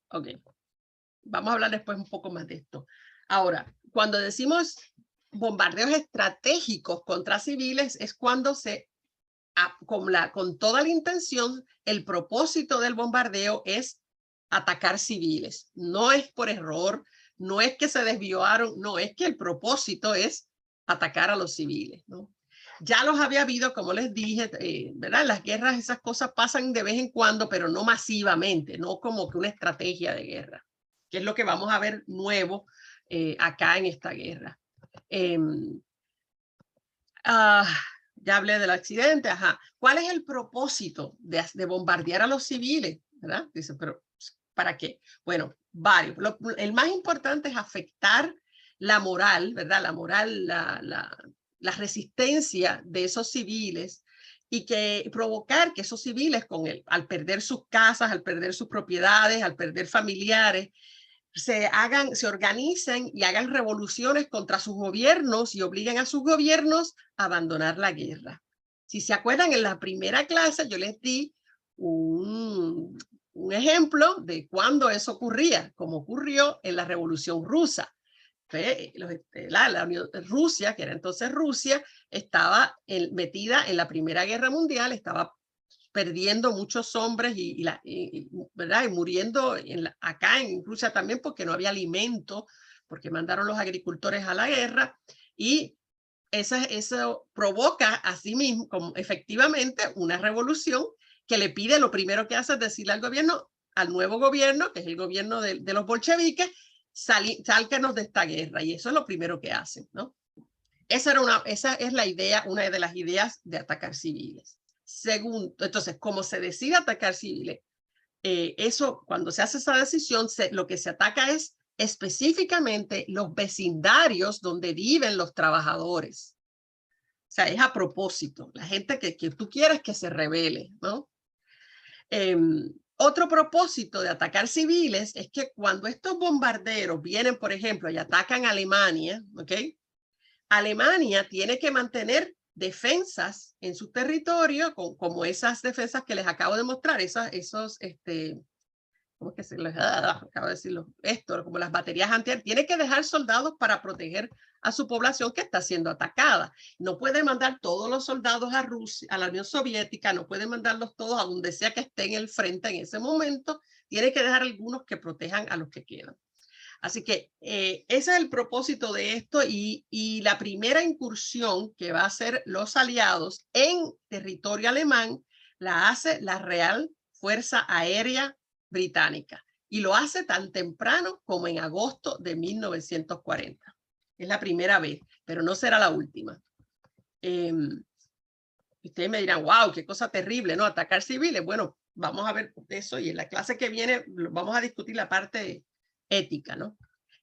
Ok. Vamos a hablar después un poco más de esto. Ahora, cuando decimos bombardeos estratégicos contra civiles, es cuando con toda la intención, el propósito del bombardeo es atacar civiles. No es por error, no es que se desviaron, no, es que el propósito es atacar a los civiles, ¿no? Ya los había habido, como les dije, ¿verdad? En las guerras esas cosas pasan de vez en cuando, pero no masivamente, no como que una estrategia de guerra, que es lo que vamos a ver nuevo acá en esta guerra. Ya hablé del accidente, ajá. ¿Cuál es el propósito de bombardear a los civiles? ¿Verdad? Dice, pero ¿para qué? Bueno, varios. El más importante es afectar la moral, ¿verdad? La moral, la resistencia de esos civiles, y que provocar que esos civiles, al perder sus casas, al perder sus propiedades, al perder familiares, se organicen y hagan revoluciones contra sus gobiernos y obliguen a sus gobiernos a abandonar la guerra. Si se acuerdan, en la primera clase yo les di un ejemplo de cuando eso ocurría, como ocurrió en la Revolución Rusa. Rusia, que era entonces Rusia, estaba metida en la Primera Guerra Mundial, estaba perdiendo muchos hombres ¿verdad?, y muriendo acá en Rusia también, porque no había alimento, porque mandaron los agricultores a la guerra, y eso provoca así mismo, como efectivamente, una revolución que le pide, lo primero que hace es decirle al gobierno, al nuevo gobierno, que es el gobierno de los bolcheviques, sálganos de esta guerra, y eso es lo primero que hacen, ¿no? Esa es la idea, una de las ideas de atacar civiles. Segundo, entonces, como se decide atacar civiles, cuando se hace esa decisión, lo que se ataca es específicamente los vecindarios donde viven los trabajadores. O sea, es a propósito, la gente que tú quieres que se rebele, ¿no? Otro propósito de atacar civiles es que cuando estos bombarderos vienen, por ejemplo, y atacan a Alemania, ¿ok? Alemania tiene que mantener defensas en su territorio, como esas defensas que les acabo de mostrar, ¿cómo es que se les acabo de decirlo? Esto, como las baterías antiaéreas, tiene que dejar soldados para proteger a su población que está siendo atacada. No puede mandar todos los soldados a Rusia, a la Unión Soviética, no puede mandarlos todos a donde sea que esté en el frente en ese momento, tiene que dejar algunos que protejan a los que quedan. Así que ese es el propósito de esto y la primera incursión que va a hacer los aliados en territorio alemán la hace la Real Fuerza Aérea Británica y lo hace tan temprano como en agosto de 1940. Es la primera vez, pero no será la última. Ustedes me dirán, wow, qué cosa terrible, ¿no? Atacar civiles. Bueno, vamos a ver eso y en la clase que viene vamos a discutir la parte ética, ¿no?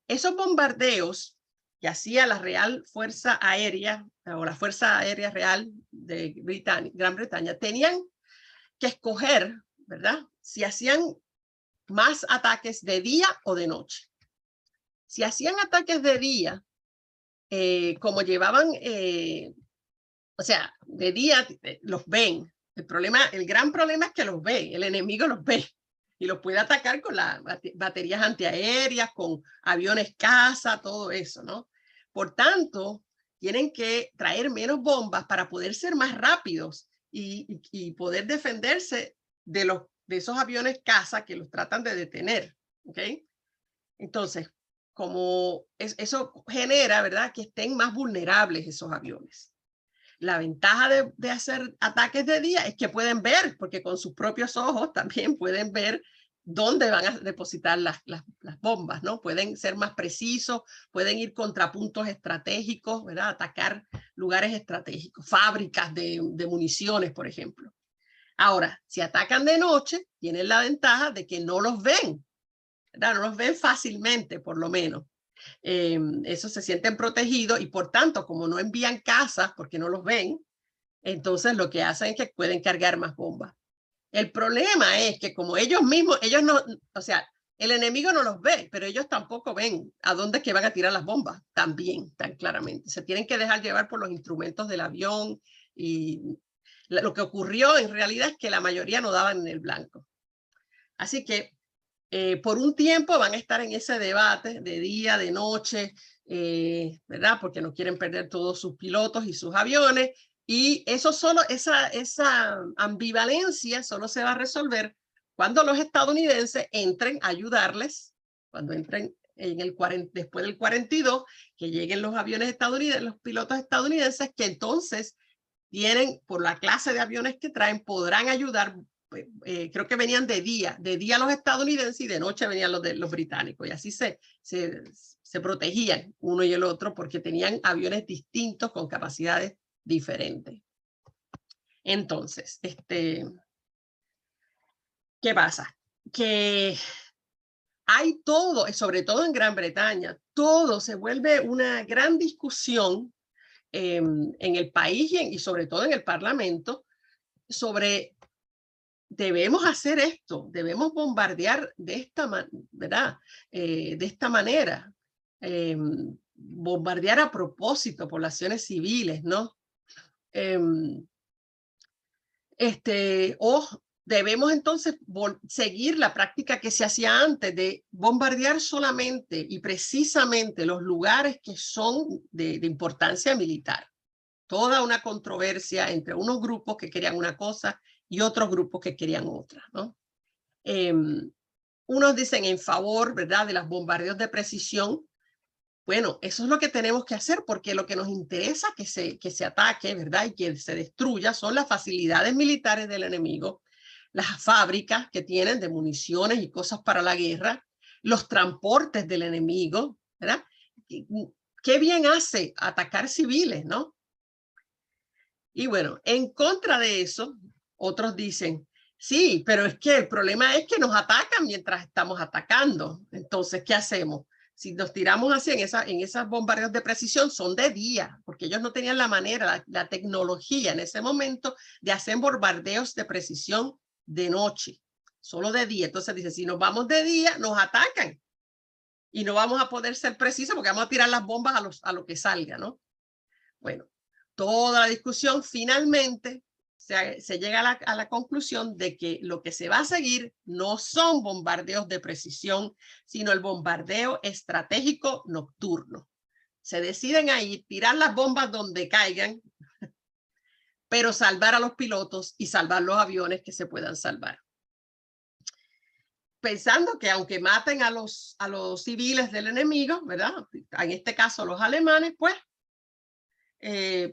Esos bombardeos que hacía la Real Fuerza Aérea o la Fuerza Aérea Real de Gran Bretaña tenían que escoger, ¿verdad? Si hacían más ataques de día o de noche. Si hacían ataques de día, como llevaban, o sea, de día los ven. El gran problema es que los ve, el enemigo los ve y los puede atacar con las baterías antiaéreas, con aviones caza, todo eso, ¿no? Por tanto, tienen que traer menos bombas para poder ser más rápidos y poder defenderse de esos aviones caza que los tratan de detener, ¿ok? Entonces, como eso genera, ¿verdad?, que estén más vulnerables esos aviones. La ventaja de hacer ataques de día es que pueden ver, porque con sus propios ojos también pueden ver dónde van a depositar las bombas, ¿no? Pueden ser más precisos, pueden ir contra puntos estratégicos, ¿verdad? Atacar lugares estratégicos, fábricas de municiones, por ejemplo. Ahora, si atacan de noche, tienen la ventaja de que no los ven, ¿verdad? No los ven fácilmente, por lo menos. Esos se sienten protegidos y por tanto, como no envían casas porque no los ven, entonces lo que hacen es que pueden cargar más bombas. El problema es que como ellos mismos, ellos no, o sea, el enemigo no los ve, pero ellos tampoco ven a dónde es que van a tirar las bombas, también, tan claramente. Se tienen que dejar llevar por los instrumentos del avión y lo que ocurrió en realidad es que la mayoría no daban en el blanco. Así que por un tiempo van a estar en ese debate de día, de noche, ¿verdad? Porque no quieren perder todos sus pilotos y sus aviones. Y eso solo, esa ambivalencia solo se va a resolver cuando los estadounidenses entren a ayudarles, cuando entren después del 42, que lleguen los aviones estadounidenses, los pilotos estadounidenses, que entonces tienen, por la clase de aviones que traen, podrán ayudar. Creo que venían de día los estadounidenses y de noche venían los británicos y así se protegían uno y el otro porque tenían aviones distintos con capacidades diferentes. Entonces, ¿qué pasa? Que hay todo, sobre todo en Gran Bretaña, todo se vuelve una gran discusión en el país y sobre todo en el Parlamento sobre debemos hacer esto, debemos bombardear de esta, ¿verdad? De esta manera, bombardear a propósito poblaciones civiles, ¿no? O debemos entonces seguir la práctica que se hacía antes de bombardear solamente y precisamente los lugares que son de importancia militar. Toda una controversia entre unos grupos que querían una cosa y otros grupos que querían otra, ¿no? Unos dicen en favor, ¿verdad?, de los bombardeos de precisión. Bueno, eso es lo que tenemos que hacer porque lo que nos interesa que se ataque, ¿verdad?, y que se destruya son las facilidades militares del enemigo, las fábricas que tienen de municiones y cosas para la guerra, los transportes del enemigo, ¿verdad? Qué bien hace atacar civiles, ¿no? Y bueno, en contra de eso, otros dicen, sí, pero es que el problema es que nos atacan mientras estamos atacando. Entonces, ¿qué hacemos? Si nos tiramos así en esas bombardeos de precisión, son de día, porque ellos no tenían la manera, la tecnología en ese momento de hacer bombardeos de precisión de noche. solo de día. Entonces dice, si nos vamos de día, nos atacan y no vamos a poder ser precisos porque vamos a tirar las bombas a lo que salga, ¿no? Bueno, toda la discusión finalmente se llega a la conclusión de que lo que se va a seguir no son bombardeos de precisión, sino el bombardeo estratégico nocturno. Se deciden ahí tirar las bombas donde caigan, pero salvar a los pilotos y salvar los aviones que se puedan salvar. Pensando que aunque maten a los civiles del enemigo, ¿verdad? En este caso los alemanes, pues,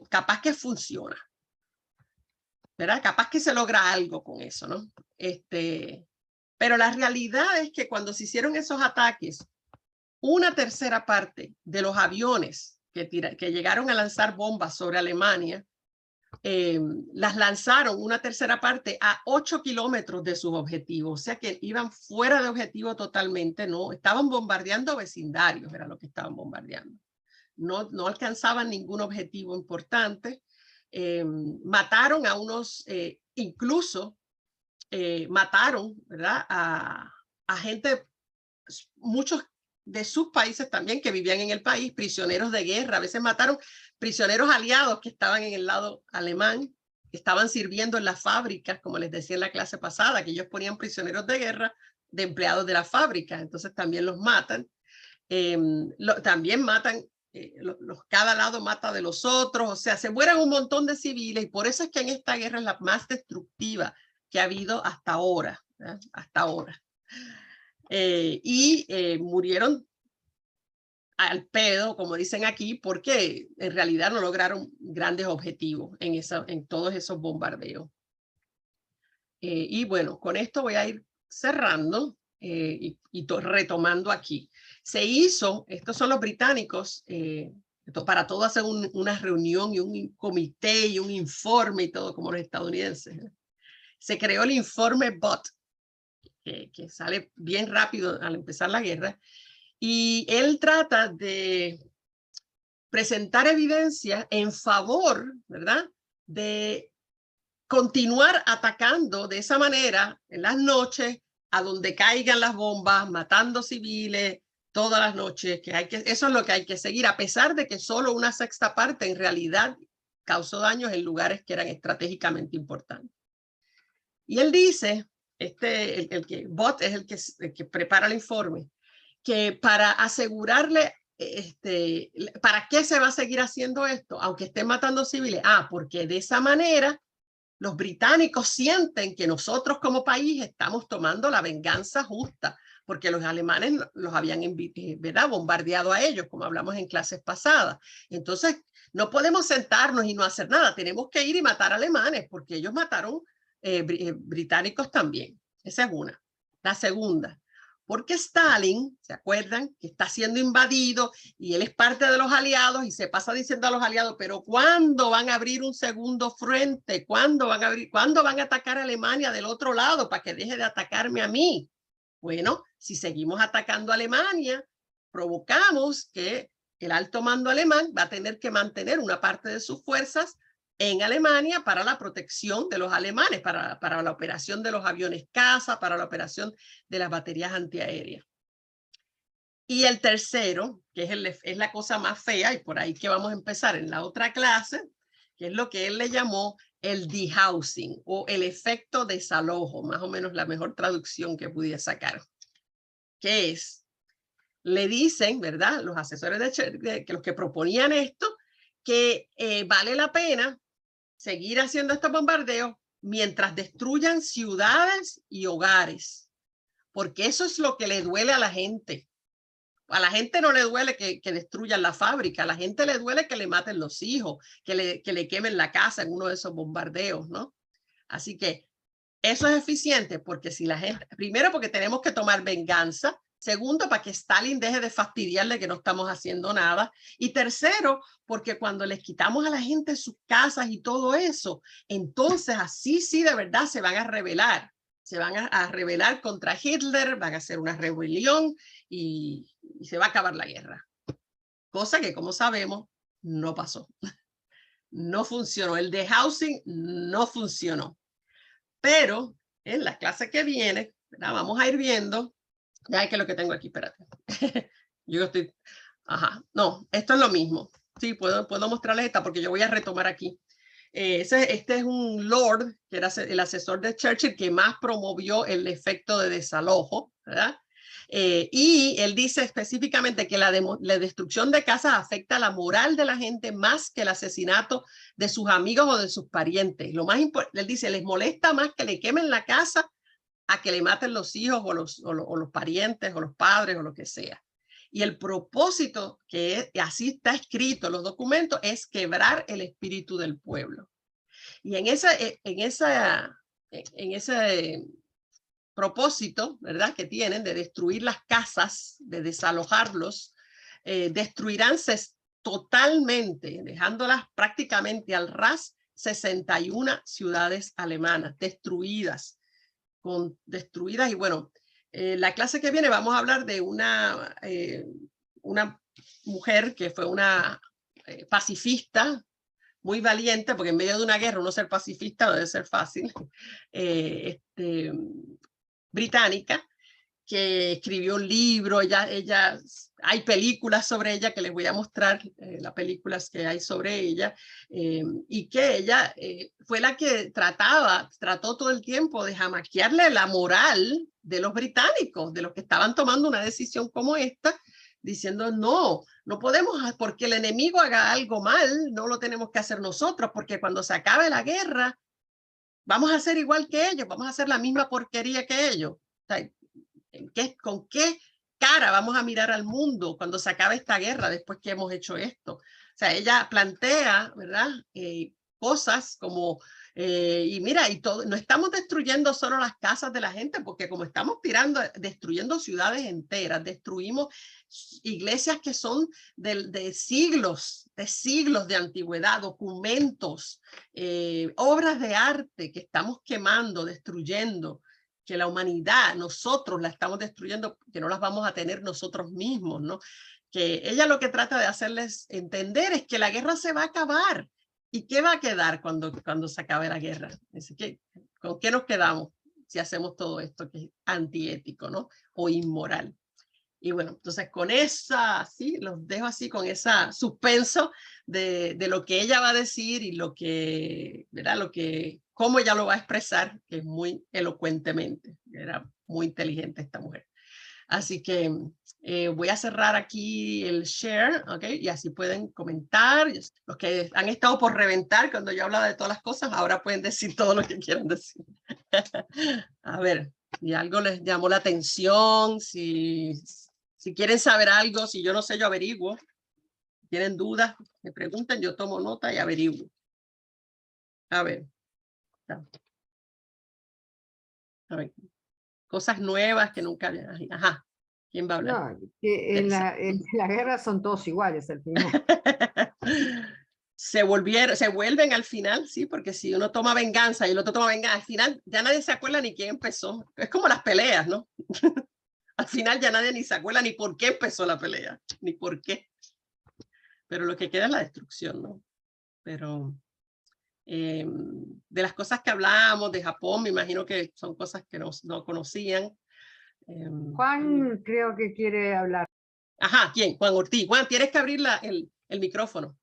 capaz que funciona, ¿verdad? Capaz que se logra algo con eso, ¿no? Pero la realidad es que cuando se hicieron esos ataques, una tercera parte de los aviones que llegaron a lanzar bombas sobre Alemania, las lanzaron una tercera parte a 8 kilómetros de sus objetivos, o sea que iban fuera de objetivo totalmente, no estaban bombardeando vecindarios, era lo que estaban bombardeando. No alcanzaban ningún objetivo importante. Mataron a unos, incluso mataron, ¿verdad? A gente, muchos de sus países también que vivían en el país, prisioneros de guerra. A veces mataron prisioneros aliados que estaban en el lado alemán, que estaban sirviendo en las fábricas, como les decía en la clase pasada, que ellos ponían prisioneros de guerra de empleados de la fábrica, entonces también los matan. También matan, cada lado mata de los otros, o sea, se mueren un montón de civiles y por eso es que en esta guerra es la más destructiva que ha habido hasta ahora, ¿eh? Hasta ahora. Murieron al pedo, como dicen aquí, porque en realidad no lograron grandes objetivos en todos esos bombardeos. Y bueno, con esto voy a ir cerrando y retomando aquí. Se hizo, estos son los británicos, para todo hacer una reunión y un comité y un informe y todo como los estadounidenses. Se creó el informe BOT, que sale bien rápido al empezar la guerra, y él trata de presentar evidencia en favor, ¿verdad?, de continuar atacando de esa manera en las noches, a donde caigan las bombas, matando civiles todas las noches, eso es lo que hay que seguir, a pesar de que solo una sexta parte en realidad causó daños en lugares que eran estratégicamente importantes. Y él dice, Bot es el que prepara el informe, que para asegurarle, ¿para qué se va a seguir haciendo esto? Aunque estén matando civiles. Porque de esa manera los británicos sienten que nosotros como país estamos tomando la venganza justa, porque los alemanes los habían, ¿verdad?, bombardeado a ellos, como hablamos en clases pasadas. Entonces, no podemos sentarnos y no hacer nada. Tenemos que ir y matar alemanes, porque ellos mataron británicos también. Esa es una. La segunda, porque Stalin, ¿se acuerdan?, que está siendo invadido y él es parte de los aliados y se pasa diciendo a los aliados, pero ¿cuándo van a abrir un segundo frente? ¿Cuándo van a atacar a Alemania del otro lado para que deje de atacarme a mí? Bueno, si seguimos atacando a Alemania, provocamos que el alto mando alemán va a tener que mantener una parte de sus fuerzas en Alemania para la protección de los alemanes, para la operación de los aviones caza, para la operación de las baterías antiaéreas. Y el tercero, que es la cosa más fea, y por ahí que vamos a empezar en la otra clase, que es lo que él le llamó el dehousing o el efecto desalojo, más o menos la mejor traducción que pudiera sacar. ¿Qué es? Le dicen, ¿verdad?, los asesores que los que proponían esto, que vale la pena seguir haciendo estos bombardeos mientras destruyan ciudades y hogares, porque eso es lo que le duele a la gente. A la gente no le duele que destruyan la fábrica, a la gente le duele que le maten los hijos, que le quemen la casa en uno de esos bombardeos, ¿no? Así que eso es eficiente porque si la gente, primero porque tenemos que tomar venganza, segundo para que Stalin deje de fastidiarle que no estamos haciendo nada, y tercero porque cuando les quitamos a la gente sus casas y todo eso, entonces así sí de verdad se van a rebelar. Se van a rebelar contra Hitler, van a hacer una rebelión y se va a acabar la guerra. Cosa que, como sabemos, no pasó. No funcionó. El dehousing no funcionó. Pero en la clase que viene ¿verdad? Vamos a ir viendo. Ya es que lo que tengo aquí, espérate. Yo estoy, ajá, no, esto es lo mismo. Sí, puedo mostrarles esta porque yo voy a retomar aquí. Este es un lord, que era el asesor de Churchill, que más promovió el efecto de desalojo, ¿verdad? Y él dice específicamente que la destrucción de casas afecta la moral de la gente más que el asesinato de sus amigos o de sus parientes. Lo más importante, él dice, les molesta más que le quemen la casa a que le maten los hijos o los parientes o los padres o lo que sea. Y el propósito, que así está escrito en los documentos, es quebrar el espíritu del pueblo. Y en ese propósito, ¿verdad?, que tienen de destruir las casas, de desalojarlos, destruirán totalmente, dejándolas prácticamente al ras, 61 ciudades alemanas destruidas. Y bueno, la clase que viene vamos a hablar de una mujer que fue una pacifista, muy valiente, porque en medio de una guerra uno ser pacifista no debe ser fácil, británica, que escribió un libro. Hay películas sobre ella que les voy a mostrar, las películas que hay sobre ella, y que ella fue la que trató todo el tiempo de jamaquearle la moral de los británicos, de los que estaban tomando una decisión como esta, diciendo no podemos, porque el enemigo haga algo mal, no lo tenemos que hacer nosotros, porque cuando se acabe la guerra, vamos a hacer igual que ellos, vamos a hacer la misma porquería que ellos. O sea, ¿con qué cara vamos a mirar al mundo cuando se acabe esta guerra después que hemos hecho esto? O sea, ella plantea, ¿verdad? Cosas como, y mira, no estamos destruyendo solo las casas de la gente, porque como estamos destruyendo ciudades enteras, destruimos iglesias que son de siglos de antigüedad, documentos, obras de arte que estamos quemando, destruyendo, que la humanidad, nosotros la estamos destruyendo, que no las vamos a tener nosotros mismos, ¿no? Que ella lo que trata de hacerles entender es que la guerra se va a acabar. ¿Y qué va a quedar cuando se acabe la guerra? Así que, ¿con qué nos quedamos si hacemos todo esto que es antiético, ¿no? O inmoral? Y bueno, entonces con sí, los dejo así con esa suspenso de lo que ella va a decir y ¿verdad? Cómo ella lo va a expresar, que es muy elocuentemente. Era muy inteligente esta mujer. Así que voy a cerrar aquí el share, ¿ok? Y así pueden comentar. Los que han estado por reventar cuando yo hablaba de todas las cosas, ahora pueden decir todo lo que quieran decir. A ver, si algo les llamó la atención, si quieren saber algo, si yo no sé, yo averiguo. Si tienen dudas, me preguntan, yo tomo nota y averiguo. A ver. A ver. Cosas nuevas que nunca había. Ajá. ¿Quién va a hablar? No, que en la guerra son todos iguales al final. Se vuelven al final, sí, porque si uno toma venganza y el otro toma venganza, al final ya nadie se acuerda ni quién empezó. Es como las peleas, ¿no? Al final ya nadie ni se acuerda ni por qué empezó la pelea, ni por qué. Pero lo que queda es la destrucción, ¿no? Pero de las cosas que hablamos de Japón, me imagino que son cosas que no conocían. Juan creo que quiere hablar. Ajá, ¿quién? Juan Ortiz. Juan, tienes que abrir el micrófono.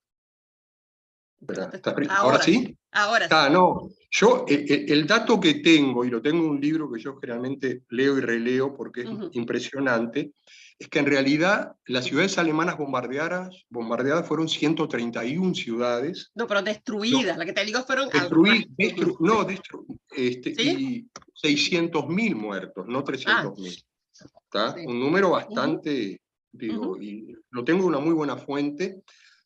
¿Ahora sí? Ahora sí. No, yo el dato que tengo, y lo tengo en un libro que yo generalmente leo y releo porque es impresionante, es que en realidad las ciudades alemanas bombardeadas fueron 131 ciudades. No, pero destruidas, la que te digo fueron ¿Sí? Y 600.000 muertos, no 300.000. Sí. Un número bastante, y lo tengo de una muy buena fuente,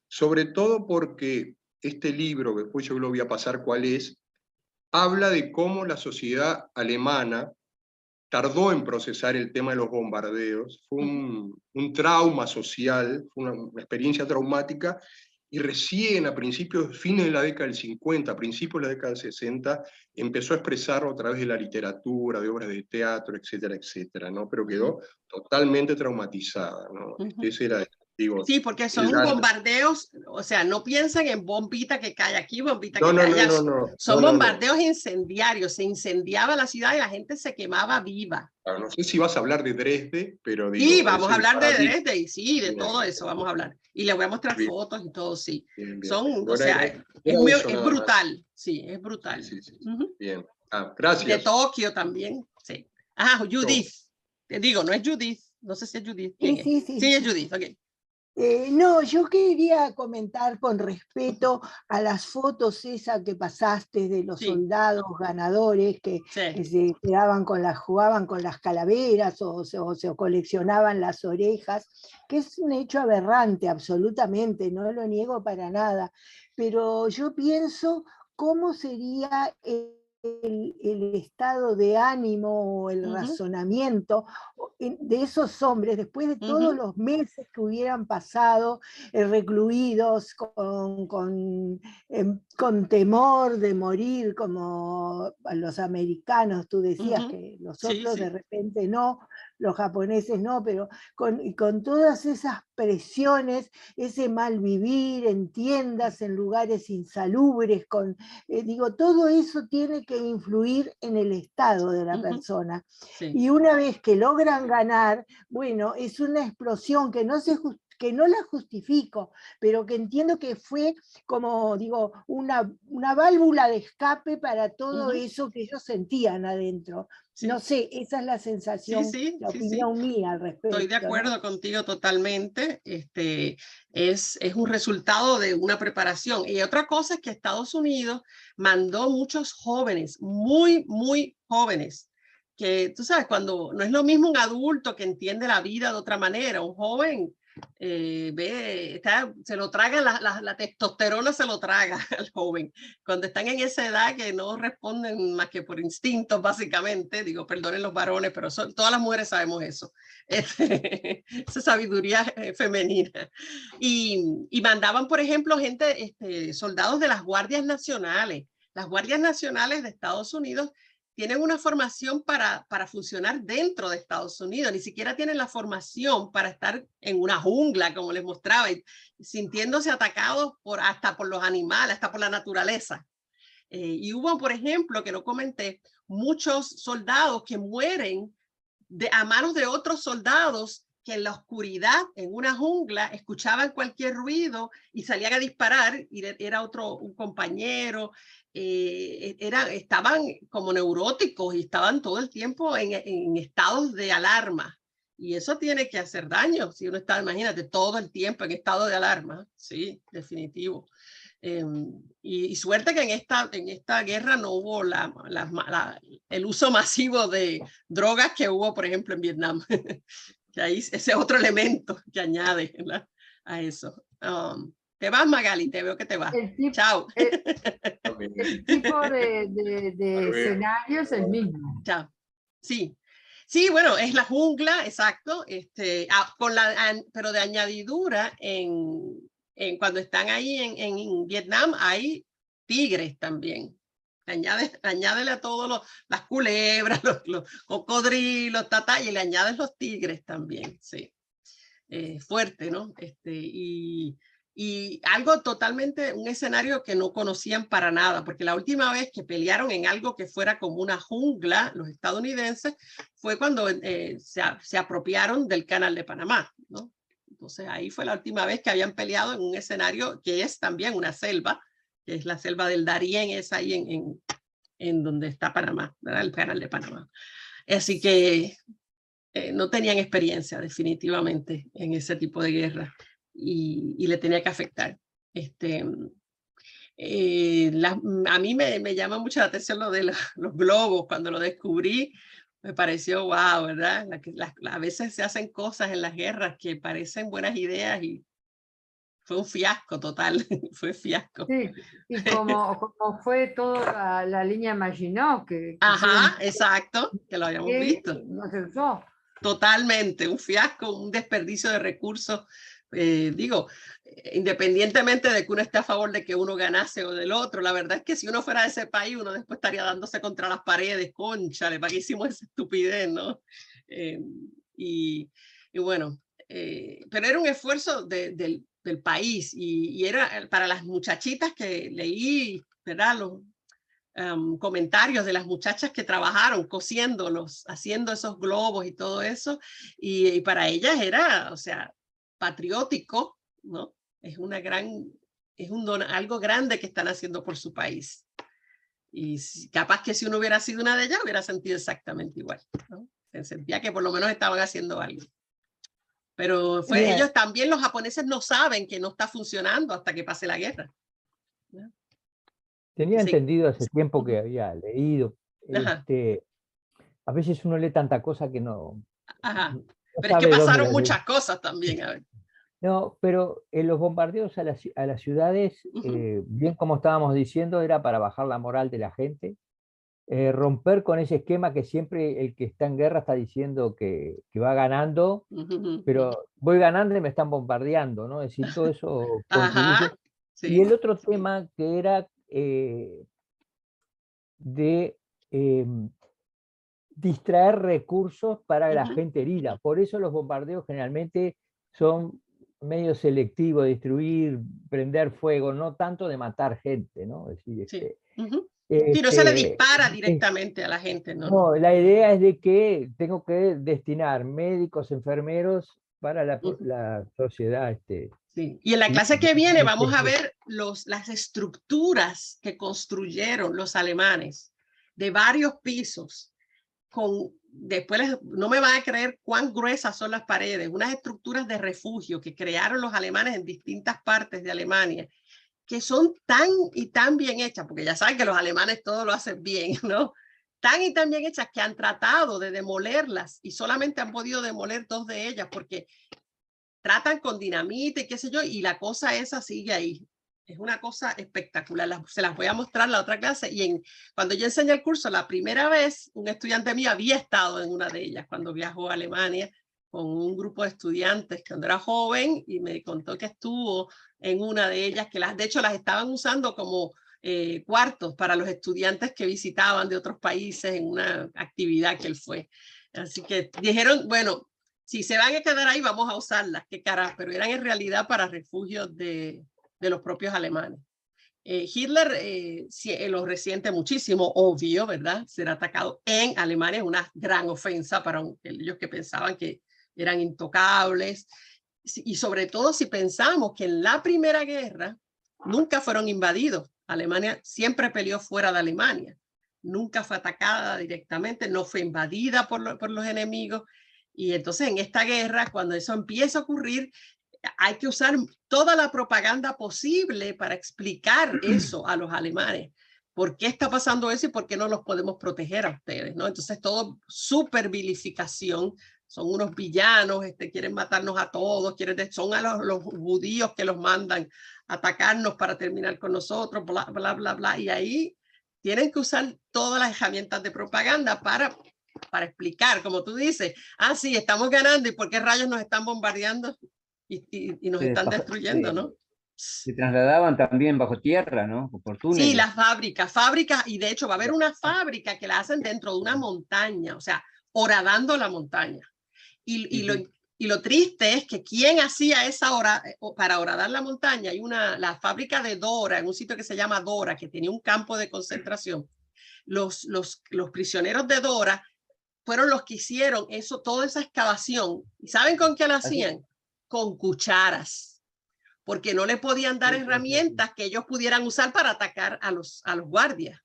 sobre todo porque este libro, que después yo lo voy a pasar cuál es, habla de cómo la sociedad alemana tardó en procesar el tema de los bombardeos. Fue un trauma social, fue una experiencia traumática, y recién a fines de la década del 50, principios de la década del 60, empezó a expresarlo a través de la literatura, de obras de teatro, etcétera, etcétera, ¿no? Pero quedó totalmente traumatizada, ¿no? Ese era Digo, sí, porque son bombardeos, o sea, no piensen en bombita que cae aquí, bombita que cae allá. Son bombardeos incendiarios, se incendiaba la ciudad y la gente se quemaba viva. Claro, no sé si vas a hablar de Dresde, pero digo... Sí, vamos a hablar de Dresde y sí, de todo eso vamos a hablar. Y le voy a mostrar bien, fotos y todo, sí. Bien. Son, Bueno, o sea, es brutal, más. sí, es brutal. Sí. Bien, gracias. De Tokio también, sí. Ah, Judith. Te digo, no es Judith, no sé si es Judith. ¿Quién es? Sí, es Judith, ok. No, yo quería comentar con respeto a las fotos esas que pasaste de los soldados ganadores que se quedaban jugaban con las calaveras o coleccionaban las orejas, que es un hecho aberrante absolutamente, no lo niego para nada, pero yo pienso cómo sería el estado de ánimo o el razonamiento de esos hombres después de todos los meses que hubieran pasado recluidos con temor de morir, como los americanos, tú decías que los otros de repente no, los japoneses no, pero con todas esas presiones, ese mal vivir en tiendas, en lugares insalubres, digo, todo eso tiene que influir en el estado de la persona. Y una vez que logran ganar, bueno, es una explosión que no la justifico, pero que entiendo que fue, como digo, una válvula de escape para todo eso que ellos sentían adentro. No sé, esa es la sensación, la opinión mía al respecto. Estoy de acuerdo contigo totalmente. Es un resultado de una preparación. Y otra cosa es que Estados Unidos mandó muchos jóvenes, muy, muy jóvenes, que tú sabes, cuando no es lo mismo un adulto que entiende la vida de otra manera, un joven se lo traga, la testosterona se lo traga al joven, cuando están en esa edad que no responden más que por instintos básicamente, digo, perdonen los varones, pero todas las mujeres sabemos eso, esa sabiduría femenina, y mandaban, por ejemplo, soldados de las guardias nacionales. Las guardias nacionales de Estados Unidos tienen una formación para funcionar dentro de Estados Unidos, ni siquiera tienen la formación para estar en una jungla, como les mostraba, y sintiéndose atacados hasta por los animales, hasta por la naturaleza. Y hubo, por ejemplo, que lo comenté, muchos soldados que mueren a manos de otros soldados que en la oscuridad, en una jungla, escuchaban cualquier ruido y salían a disparar, y era un compañero, estaban como neuróticos y estaban todo el tiempo en estados de alarma. Y eso tiene que hacer daño si uno está, imagínate, todo el tiempo en estado de alarma. Sí, definitivo. Y suerte que en esta guerra no hubo el uso masivo de drogas que hubo, por ejemplo, en Vietnam. Que ahí ese otro elemento que añade, ¿verdad?, a eso. Te vas, Magali, te veo que te vas. Chao. El tipo de escenario es el mismo. Chao. Sí. Sí, bueno, es la jungla, exacto, pero de añadidura, cuando están ahí en Vietnam hay tigres también. Añádele a todos las culebras, los cocodrilos, y le añades los tigres también, sí. Fuerte, ¿no? Y algo totalmente, un escenario que no conocían para nada, porque la última vez que pelearon en algo que fuera como una jungla, los estadounidenses, fue cuando se apropiaron del Canal de Panamá, ¿no? Entonces ahí fue la última vez que habían peleado en un escenario que es también una selva, que es la selva del Darién, es ahí en donde está Panamá, ¿verdad?, el Canal de Panamá. Así que no tenían experiencia definitivamente en ese tipo de guerra y le tenía que afectar. A mí me llama mucho la atención lo de los globos. Cuando lo descubrí, me pareció wow, ¿verdad? A veces se hacen cosas en las guerras que parecen buenas ideas y fue un fiasco total, fue fiasco. Sí, y como fue toda la línea Maginot. Ajá, exacto, que lo habíamos visto. No se usó. Totalmente, un fiasco, un desperdicio de recursos. Digo, independientemente de que uno esté a favor de que uno ganase o del otro, la verdad es que si uno fuera de ese país, uno después estaría dándose contra las paredes, cónchale, ¿para qué hicimos esa estupidez, no? Y bueno, pero era un esfuerzo del país y era para las muchachitas que leí, ¿verdad? Los comentarios de las muchachas que trabajaron cosiéndolos, haciendo esos globos y todo eso, y para ellas era, o sea, patriótico, ¿no? Es una gran, es algo grande que están haciendo por su país. Y capaz que si uno hubiera sido una de ellas, hubiera sentido exactamente igual, ¿no? Se sentía que por lo menos estaban haciendo algo. Pero ellos también, los japoneses no saben que no está funcionando hasta que pase la guerra, ¿no? Tenía entendido hace tiempo que había leído. A veces uno lee tanta cosa que no. Ajá. No pero es que pasaron muchas cosas también. A ver. No, pero en los bombardeos a las ciudades, bien como estábamos diciendo, era para bajar la moral de la gente, romper con ese esquema que siempre el que está en guerra está diciendo que va ganando, pero voy ganando y me están bombardeando, ¿no? Es decir, todo eso contribuye. Ajá, sí. Y el otro tema que era de distraer recursos para la gente herida. Por eso los bombardeos generalmente son medio selectivos, destruir, prender fuego, no tanto de matar gente, ¿no? Es decir, sí, no se le dispara directamente a la gente, ¿no? No, la idea es de que tengo que destinar médicos, enfermeros para la sociedad. Sí. Y en la clase que viene vamos a ver las estructuras que construyeron los alemanes de varios pisos. Después no me van a creer cuán gruesas son las paredes, unas estructuras de refugio que crearon los alemanes en distintas partes de Alemania, que son tan y tan bien hechas, porque ya saben que los alemanes todo lo hacen bien, ¿no? Tan y tan bien hechas que han tratado de demolerlas y solamente han podido demoler 2 de ellas porque tratan con dinamita y qué sé yo, y la cosa esa sigue ahí. Es una cosa espectacular. Se las voy a mostrar en la otra clase. Y cuando yo enseñé el curso, la primera vez, un estudiante mío había estado en una de ellas cuando viajó a Alemania con un grupo de estudiantes cuando era joven y me contó que estuvo en una de ellas, que de hecho las estaban usando como cuartos para los estudiantes que visitaban de otros países en una actividad que él fue. Así que dijeron, bueno, si se van a quedar ahí, vamos a usarlas, qué carajo, pero eran en realidad para refugios de los propios alemanes. Hitler lo resiente muchísimo, obvio, ¿verdad? Ser atacado en Alemania es una gran ofensa para ellos que pensaban que eran intocables. Y sobre todo si pensamos que en la Primera Guerra nunca fueron invadidos. Alemania siempre peleó fuera de Alemania. Nunca fue atacada directamente, no fue invadida por los enemigos. Y entonces en esta guerra, cuando eso empieza a ocurrir, hay que usar toda la propaganda posible para explicar eso a los alemanes. ¿Por qué está pasando eso y por qué no los podemos proteger a ustedes? ¿No? Entonces todo súper vilificación. Son unos villanos, quieren matarnos a todos, son a los judíos que los mandan a atacarnos para terminar con nosotros, bla, bla, bla, bla. Y ahí tienen que usar todas las herramientas de propaganda para explicar, como tú dices, sí, estamos ganando y por qué rayos nos están bombardeando y nos están destruyendo, ¿no? Se trasladaban también bajo tierra, ¿no? Por túneles. Sí, las fábricas, y de hecho va a haber una fábrica que la hacen dentro de una montaña, o sea, horadando la montaña. Y lo triste es que quien hacía esa hora para horadar la montaña, hay la fábrica de Dora, en un sitio que se llama Dora, que tenía un campo de concentración. Los prisioneros de Dora fueron los que hicieron toda esa excavación. ¿Y saben con qué la hacían? Con cucharas, porque no le podían dar herramientas que ellos pudieran usar para atacar a los guardias.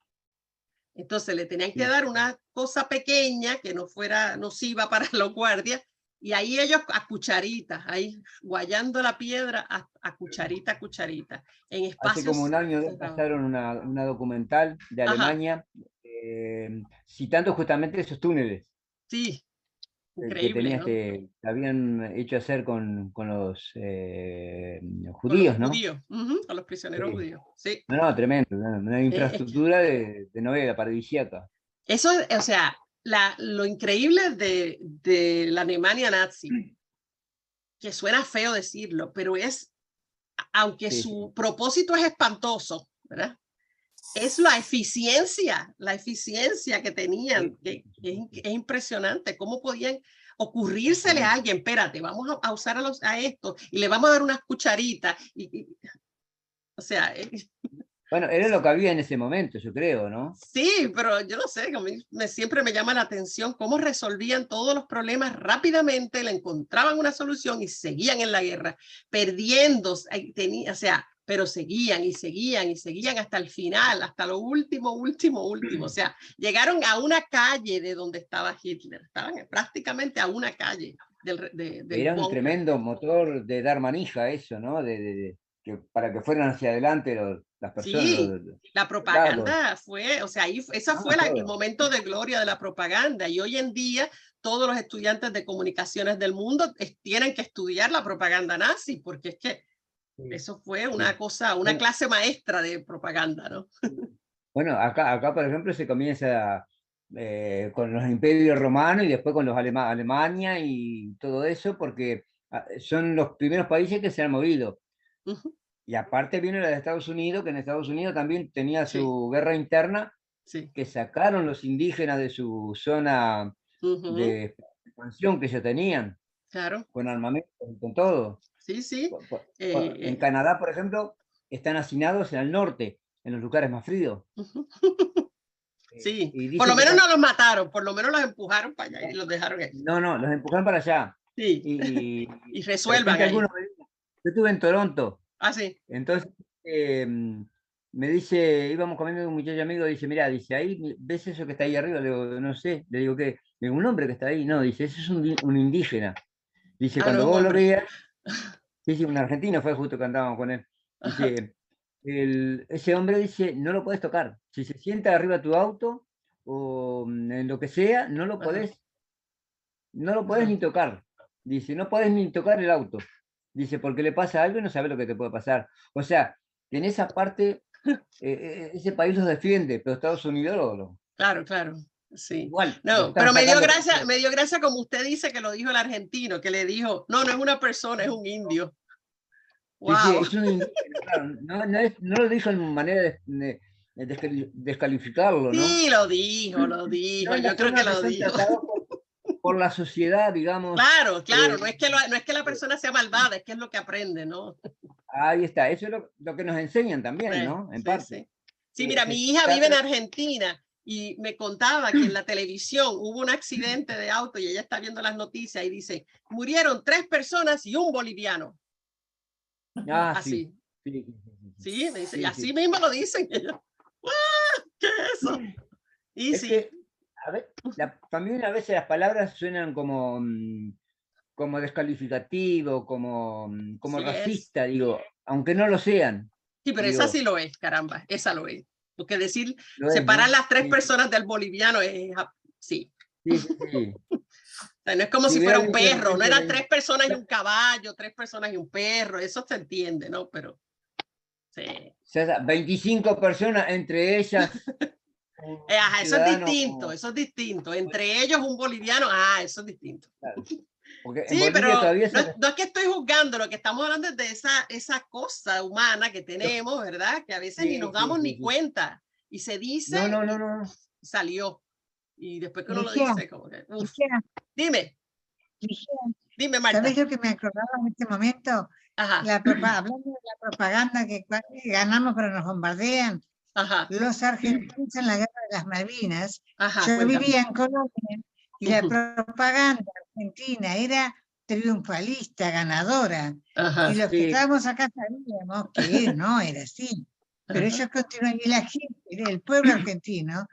Entonces le tenían que dar una cosa pequeña que no fuera nociva para los guardias, y ahí ellos a cucharitas, ahí guayando la piedra a cucharita a cucharita. En espacios. Hace como un año pasaron una documental de Alemania citando justamente esos túneles. Sí, increíble, que habían hecho hacer con los judíos, ¿no? Con los prisioneros judíos. Sí. No, tremendo, una infraestructura de novela paradisíaca. Eso, o sea, lo increíble de la Alemania nazi, que suena feo decirlo, pero aunque su propósito es espantoso, ¿verdad? Es la eficiencia que tenían, que es impresionante, cómo podían, ocurrírsele a alguien, espérate, vamos a usar a esto y le vamos a dar unas cucharitas. O sea... Bueno, era lo que había en ese momento, yo creo, ¿no? Sí, pero yo no sé, siempre me llama la atención cómo resolvían todos los problemas rápidamente, le encontraban una solución y seguían en la guerra, perdiendo, o sea, pero seguían y seguían y seguían hasta el final, hasta lo último. O sea, llegaron a una calle de donde estaba Hitler, estaban prácticamente a una calle del Era un búnker. tremendo motor de dar manija eso, ¿no? Para que fueran hacia adelante las personas. Sí, la propaganda fue, o sea, ese fue el momento de gloria de la propaganda, y hoy en día todos los estudiantes de comunicaciones del mundo tienen que estudiar la propaganda nazi, porque es que eso fue una cosa, una clase maestra de propaganda, ¿no? Bueno, acá por ejemplo se comienza con los imperios romanos y después con los Alemania y todo eso, porque son los primeros países que se han movido. Y aparte viene la de Estados Unidos, que en Estados Unidos también tenía su guerra interna, que sacaron los indígenas de su zona de expansión que ellos tenían. Claro. Con armamento, con todo. Sí, sí. En Canadá, por ejemplo, están hacinados en el norte, en los lugares más fríos. Sí, por lo menos no los mataron, por lo menos los empujaron para allá y los dejaron ahí. No, los empujaron para allá. Sí, y resuelvan ahí. Yo estuve en Toronto. Ah, sí. Entonces, me dice, íbamos comiendo con un muchacho amigo, dice, mira, dice, ahí, ¿ves eso que está ahí arriba? Le digo, no sé. Le digo, ¿qué? Le digo, un hombre que está ahí. No, dice, ese es un indígena. Dice, cuando vos lo veas, dice, un argentino fue justo que andábamos con él. Dice, ese hombre dice, no lo podés tocar. Si se sienta arriba de tu auto o en lo que sea, no lo podés ni tocar. Dice, no podés ni tocar el auto. Dice, porque le pasa algo y no sabes lo que te puede pasar. O sea, en esa parte, ese país los defiende, pero Estados Unidos Claro, claro. Sí. Igual, no, pero me dio gracia como usted dice que lo dijo el argentino, que le dijo, no es una persona, es un indio. Wow. Sí, es un indígena, claro. No lo dijo en manera de descalificarlo, ¿no? Sí, lo dijo. Yo creo que lo dijo. Por la sociedad, digamos. Claro, no es que la persona sea malvada, es que es lo que aprende, ¿no? Ahí está, eso es lo que nos enseñan también, ¿no? En parte. Sí, mira, mi hija vive en Argentina y me contaba que en la televisión hubo un accidente de auto y ella está viendo las noticias y dice, murieron 3 personas y un boliviano. Así. Sí, me dice, y así mismo lo dicen. Y yo, ¿qué es eso? Y es que, a ver, también a veces las palabras suenan como descalificativo, como racista, digo, aunque no lo sean. Sí, pero esa sí lo es, caramba, esa lo es. Porque decir, separar ¿no? las 3 personas del boliviano es, sí. Sí. O sea, no es como si fuera un perro, no eran 3 personas y un caballo, 3 personas y un perro, eso se entiende, ¿no? Pero, sí. O sea, 25 personas, entre ellas... eso es distinto. Entre ellos un boliviano, eso es distinto. Claro. Sí, pero no es que estoy juzgando, lo que estamos hablando es de esa cosa humana que tenemos, ¿verdad? Que a veces ni nos damos ni cuenta. Y se dice, no. Salió. Y después que uno lo dice, como que, Dime, Marta. ¿Sabes lo que me acordaba en este momento? Hablando de la propaganda que ganamos pero nos bombardean. Los argentinos en la guerra de las Malvinas. Yo vivía en Colombia y la propaganda argentina era triunfalista, ganadora. Y los que estábamos acá sabíamos que no era así. Pero ellos continúan, y la gente, el pueblo argentino,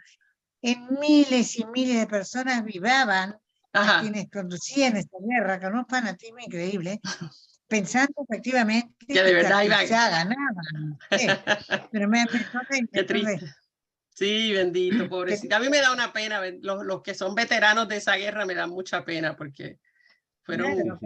en miles y miles de personas vivaban a quienes conducían esta guerra con un fanatismo increíble, pensando efectivamente que de verdad ya ganaban. Pero qué triste. Sí, bendito, pobrecito. A mí me da una pena, los que son veteranos de esa guerra me dan mucha pena porque fueron... Claro,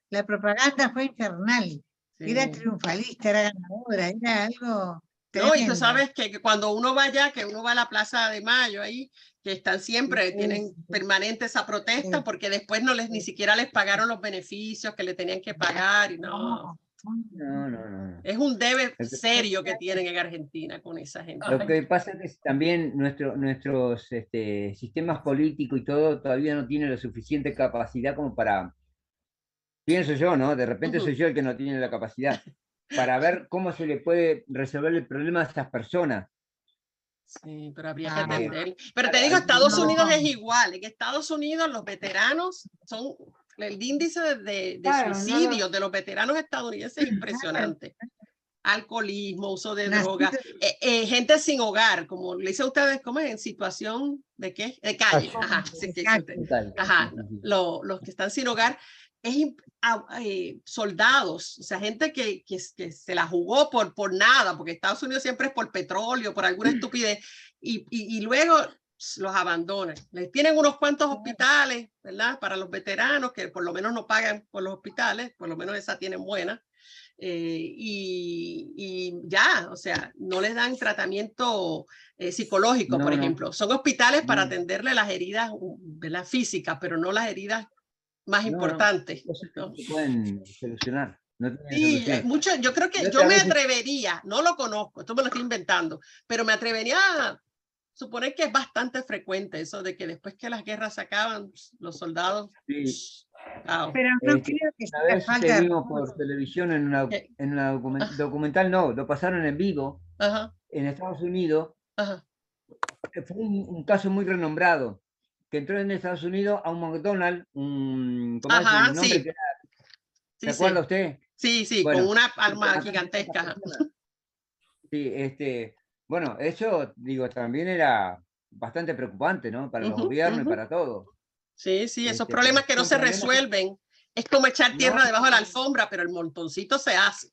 la propaganda fue infernal, era triunfalista, era ganadora, era algo... No, y tú sabes que cuando uno va allá, que uno va a la Plaza de Mayo ahí, que están siempre, tienen permanente esa protesta porque después ni siquiera les pagaron los beneficios que le tenían que pagar y no. No. Es un debe serio que tienen en Argentina con esa gente. Lo que pasa es que también nuestros sistemas políticos y todo todavía no tienen la suficiente capacidad como para, pienso yo, ¿no? De repente soy yo el que no tiene la capacidad, para ver cómo se le puede resolver el problema a estas personas. Sí, pero habría que atender. Pero te digo, Estados Unidos es igual. En Estados Unidos los veteranos son, el índice de suicidios de los veteranos estadounidenses es impresionante. Alcoholismo, uso de drogas, gente sin hogar, como le dicen ustedes, ¿cómo es? En situación de qué? De calle. Ajá, sí, ajá. Los que están sin hogar, soldados, o sea, gente que se la jugó por nada, porque Estados Unidos siempre es por petróleo, por alguna estupidez, y luego los abandonan. Les tienen unos cuantos hospitales, ¿verdad? Para los veteranos, que por lo menos no pagan por los hospitales, por lo menos esa tienen buena. Y ya, o sea, no les dan tratamiento psicológico, por ejemplo. Son hospitales para atenderle las heridas, ¿verdad? Físicas, pero no las heridas más importantes. No se pueden solucionar. Sí, mucho, yo creo que yo me atrevería, no lo conozco, esto me lo estoy inventando, pero me atrevería a suponer que es bastante frecuente eso de que después que las guerras se acaban, los soldados... Sí. Wow. Pero no creo que una vez falta vimos por televisión en una documental, no, lo pasaron en vivo en Estados Unidos. Fue un caso muy renombrado, que entró en Estados Unidos a un McDonald's, un nombre que era, ¿se acuerda usted? Sí, sí, bueno, con una arma gigantesca. Sí, bueno, eso, digo, también era bastante preocupante, ¿no? Para los gobiernos y para todos. Sí, sí, esos problemas que no se resuelven. Es como echar tierra debajo de la alfombra, pero el montoncito se hace.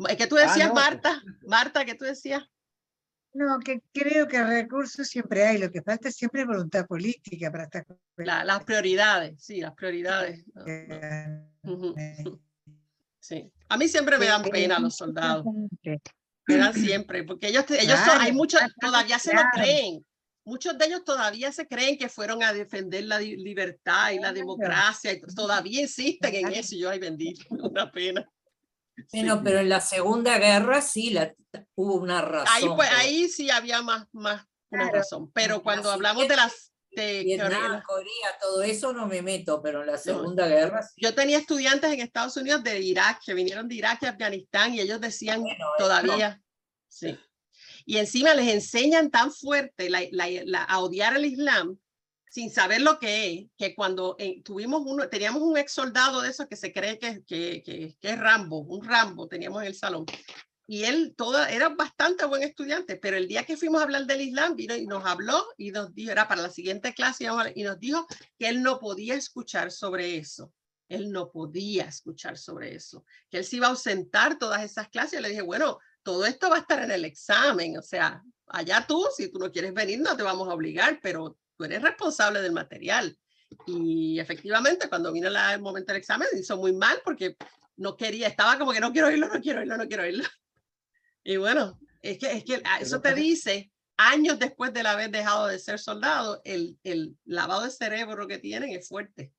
Es que tú decías, Marta, ¿qué tú decías? No, que creo que recursos siempre hay, lo que falta es siempre voluntad política para estas cosas. Las prioridades, sí, las prioridades. Sí. A mí siempre me dan pena los soldados. Me dan siempre, porque ellos hay muchos, todavía se lo creen. Muchos de ellos todavía se creen que fueron a defender la libertad y la democracia. Y todavía insisten en eso. Y yo, ay, bendito, una pena. Bueno, pero en la Segunda Guerra sí hubo una razón. Ahí sí había más una razón. Pero cuando hablamos de las... Vietnam, Corea, todo eso no me meto, pero en la Segunda Guerra sí. Yo tenía estudiantes en Estados Unidos de Irak, que vinieron de Irak y Afganistán, y ellos decían todavía... Sí. Y encima les enseñan tan fuerte a odiar el Islam sin saber lo que es, que cuando teníamos un ex soldado de esos que se cree que es Rambo, un Rambo teníamos en el salón, y él era bastante buen estudiante, pero el día que fuimos a hablar del Islam vino y nos habló y nos dijo, era para la siguiente clase, y nos dijo que él no podía escuchar sobre eso. Él no podía escuchar sobre eso, que él se iba a ausentar todas esas clases. Yo le dije, bueno, todo esto va a estar en el examen, o sea, allá tú, si tú no quieres venir, no te vamos a obligar, pero tú eres responsable del material. Y efectivamente, cuando vino el momento del examen, hizo muy mal porque no quería, estaba como que no quiero oírlo. Y bueno, es que eso te dice, años después de haber dejado de ser soldado, el lavado de cerebro que tienen es fuerte.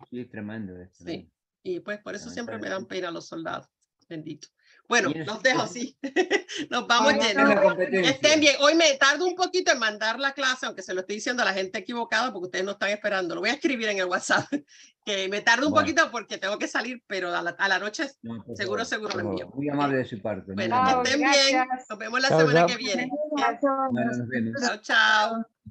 Sí, es tremendo. Sí, y pues por eso siempre me dan pena los soldados, bendito. Bueno, los dejo así. Nos vamos yendo. Estén bien. Hoy me tardo un poquito en mandar la clase, aunque se lo estoy diciendo a la gente equivocada porque ustedes no están esperando. Lo voy a escribir en el WhatsApp. Que me tardo un poquito porque tengo que salir, pero a la noche seguro lo envío. Muy amable de su parte. Bueno, estén bien. Nos vemos la semana que viene. Nos vemos. Chao, chao.